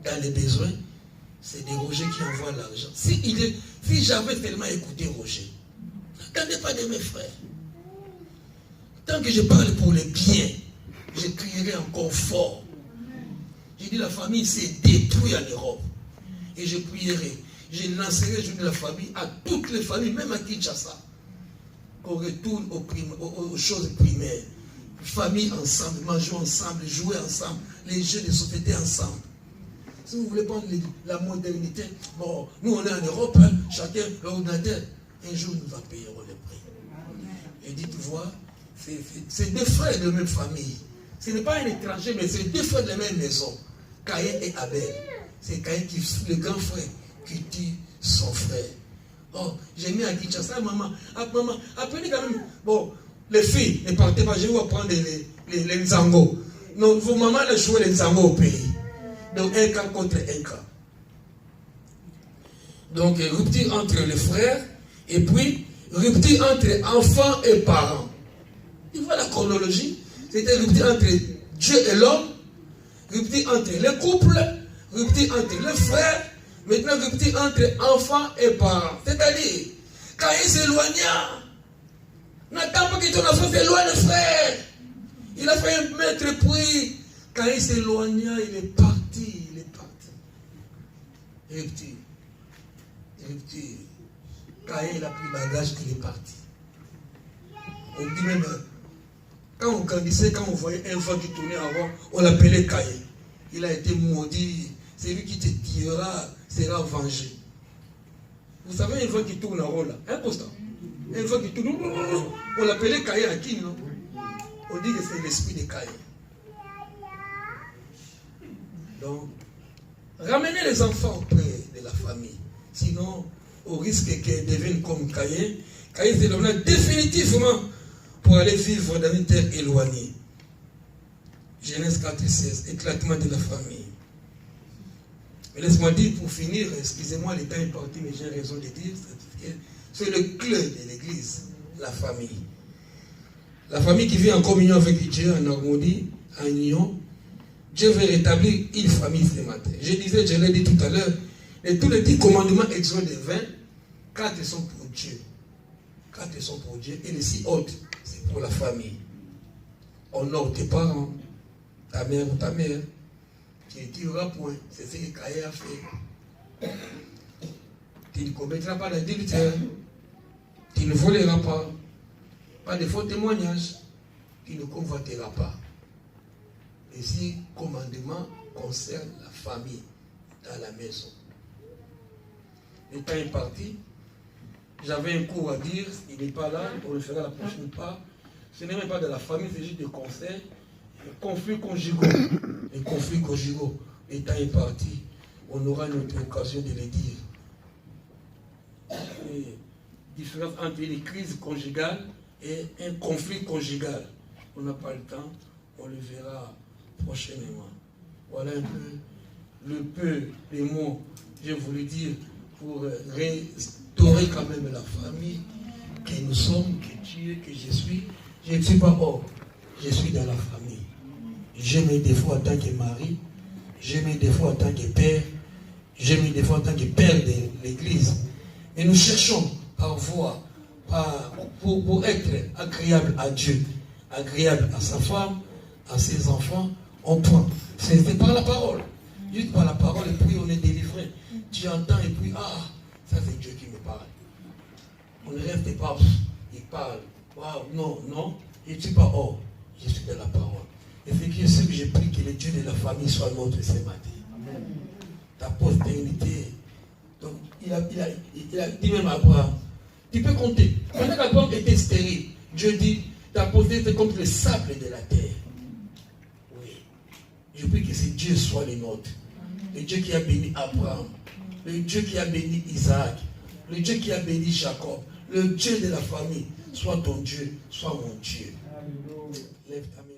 dans les besoins, c'est des Roger qui envoient l'argent. Si j'avais tellement écouté Roger, n'attendez pas de mes frères. Tant que je parle pour le bien, je crierai encore fort. J'ai dit la famille s'est détruite en Europe. Et je prierai. Je lancerai le jour de la famille à toutes les familles, même à Kinshasa. Qu'on retourne aux choses primaires. Famille ensemble, manger ensemble, jouer ensemble, les jeux de société ensemble. Si vous voulez prendre la modernité, bon, nous on est en Europe, hein, chacun l'ordinateur. Un jour nous en payerons le prix. Et dit, tu vois, c'est deux frères de la même famille. Ce n'est pas un étranger, mais c'est deux frères de la même maison. Caïn et Abel. C'est Caïn qui, le grand frère, qui tue son frère. Oh, j'ai mis à Kinshasa, maman, apprenez quand même. Bon, les filles, ne partez pas, je vais vous apprendre les nzango. Non, vos mamans les jouent les nzango au pays. Donc un cas contre un cas. Donc rupture entre les frères, et puis rupture entre enfants et parents. Tu vois la chronologie? C'était rupture entre Dieu et l'homme, rupture entre les couples, rupture entre les frères, maintenant rupture entre enfants et parents. C'est-à-dire, Caïn s'éloigna. N'attends pas que ton enfant s'éloigne, frère. Il a fait un mètre puis. Caïn s'éloigna, il est parti. Il est parti. Caïn, il a pris bagage, il est parti. On dit même, quand on grandissait, quand on voyait un vent qui tournait avant, on l'appelait Caïn. Il a été maudit. C'est lui qui te tirera, sera vengé. Vous savez, un vent qui tourne en rond là, un constat. Un vent qui tourne, on l'appelait Caïn à qui, non? On dit que c'est l'esprit de Caïn. Donc, ramenez les enfants auprès de la famille. Sinon, au risque qu'ils deviennent comme Caïn, Caïn s'éloigna définitivement pour aller vivre dans une terre éloignée. Genèse 4:16, éclatement de la famille. Mais laisse-moi dire pour finir, excusez-moi, le temps est parti, mais j'ai raison de dire, c'est le clé de l'église, la famille. La famille qui vit en communion avec Dieu, en harmonie, en union. Dieu veut rétablir une famille ce matin. Je disais, je l'ai dit tout à l'heure, et tous les 10 commandements Exode 20, 4 sont pour Dieu. 4 sont pour Dieu, et les 6 autres, c'est pour la famille. Honore tes parents, ta mère ou ta mère. Tu ne tireras point. C'est ce que Caïn a fait. Tu ne commettras pas d'adultère. Tu ne voleras pas. Pas de faux témoignages. Tu ne convoiteras pas. Et ces commandements concernent la famille dans la maison. Le temps est parti. J'avais un cours à dire. Il n'est pas là. On le fera la prochaine fois. Ce n'est même pas de la famille, c'est juste des conseils. Les conflits conjugaux. Les conflits conjugaux. Le temps est parti. On aura une autre occasion de le dire. Et différence entre les crises conjugales et un conflit conjugal. On n'a pas le temps. On le verra prochainement. Voilà un peu les mots que j'ai voulu dire pour restaurer quand même la famille que nous sommes, que Dieu, que je suis. Je ne suis pas hors. Je suis dans la famille. J'ai mes défauts en tant que mari. J'ai mes défauts en tant que père. J'ai mes défauts en tant que père de l'église. Et nous cherchons par voie, pour être agréable à Dieu, agréable à sa femme, à ses enfants, on prend. C'est par la parole. Juste par la parole, et puis on est délivré. Tu entends, et puis, ça c'est Dieu qui me parle. On ne reste pas, il parle. Waouh, non, je ne suis pas hors. Je suis de la parole. Et c'est ce que j'ai pris, que le Dieu de la famille soit notre ce matin. Amen. Ta postérité. Donc, il a dit même à Abraham, tu peux compter. Pendant qu'Abraham était stérile, Dieu dit, ta postérité comme le sable de la terre. Oui. Je prie que ce Dieu soit le nôtre. Le Dieu qui a béni Abraham. Le Dieu qui a béni Isaac. Le Dieu qui a béni Jacob. Le Dieu de la famille. Soit ton Dieu, soit mon Dieu. Lève ta main.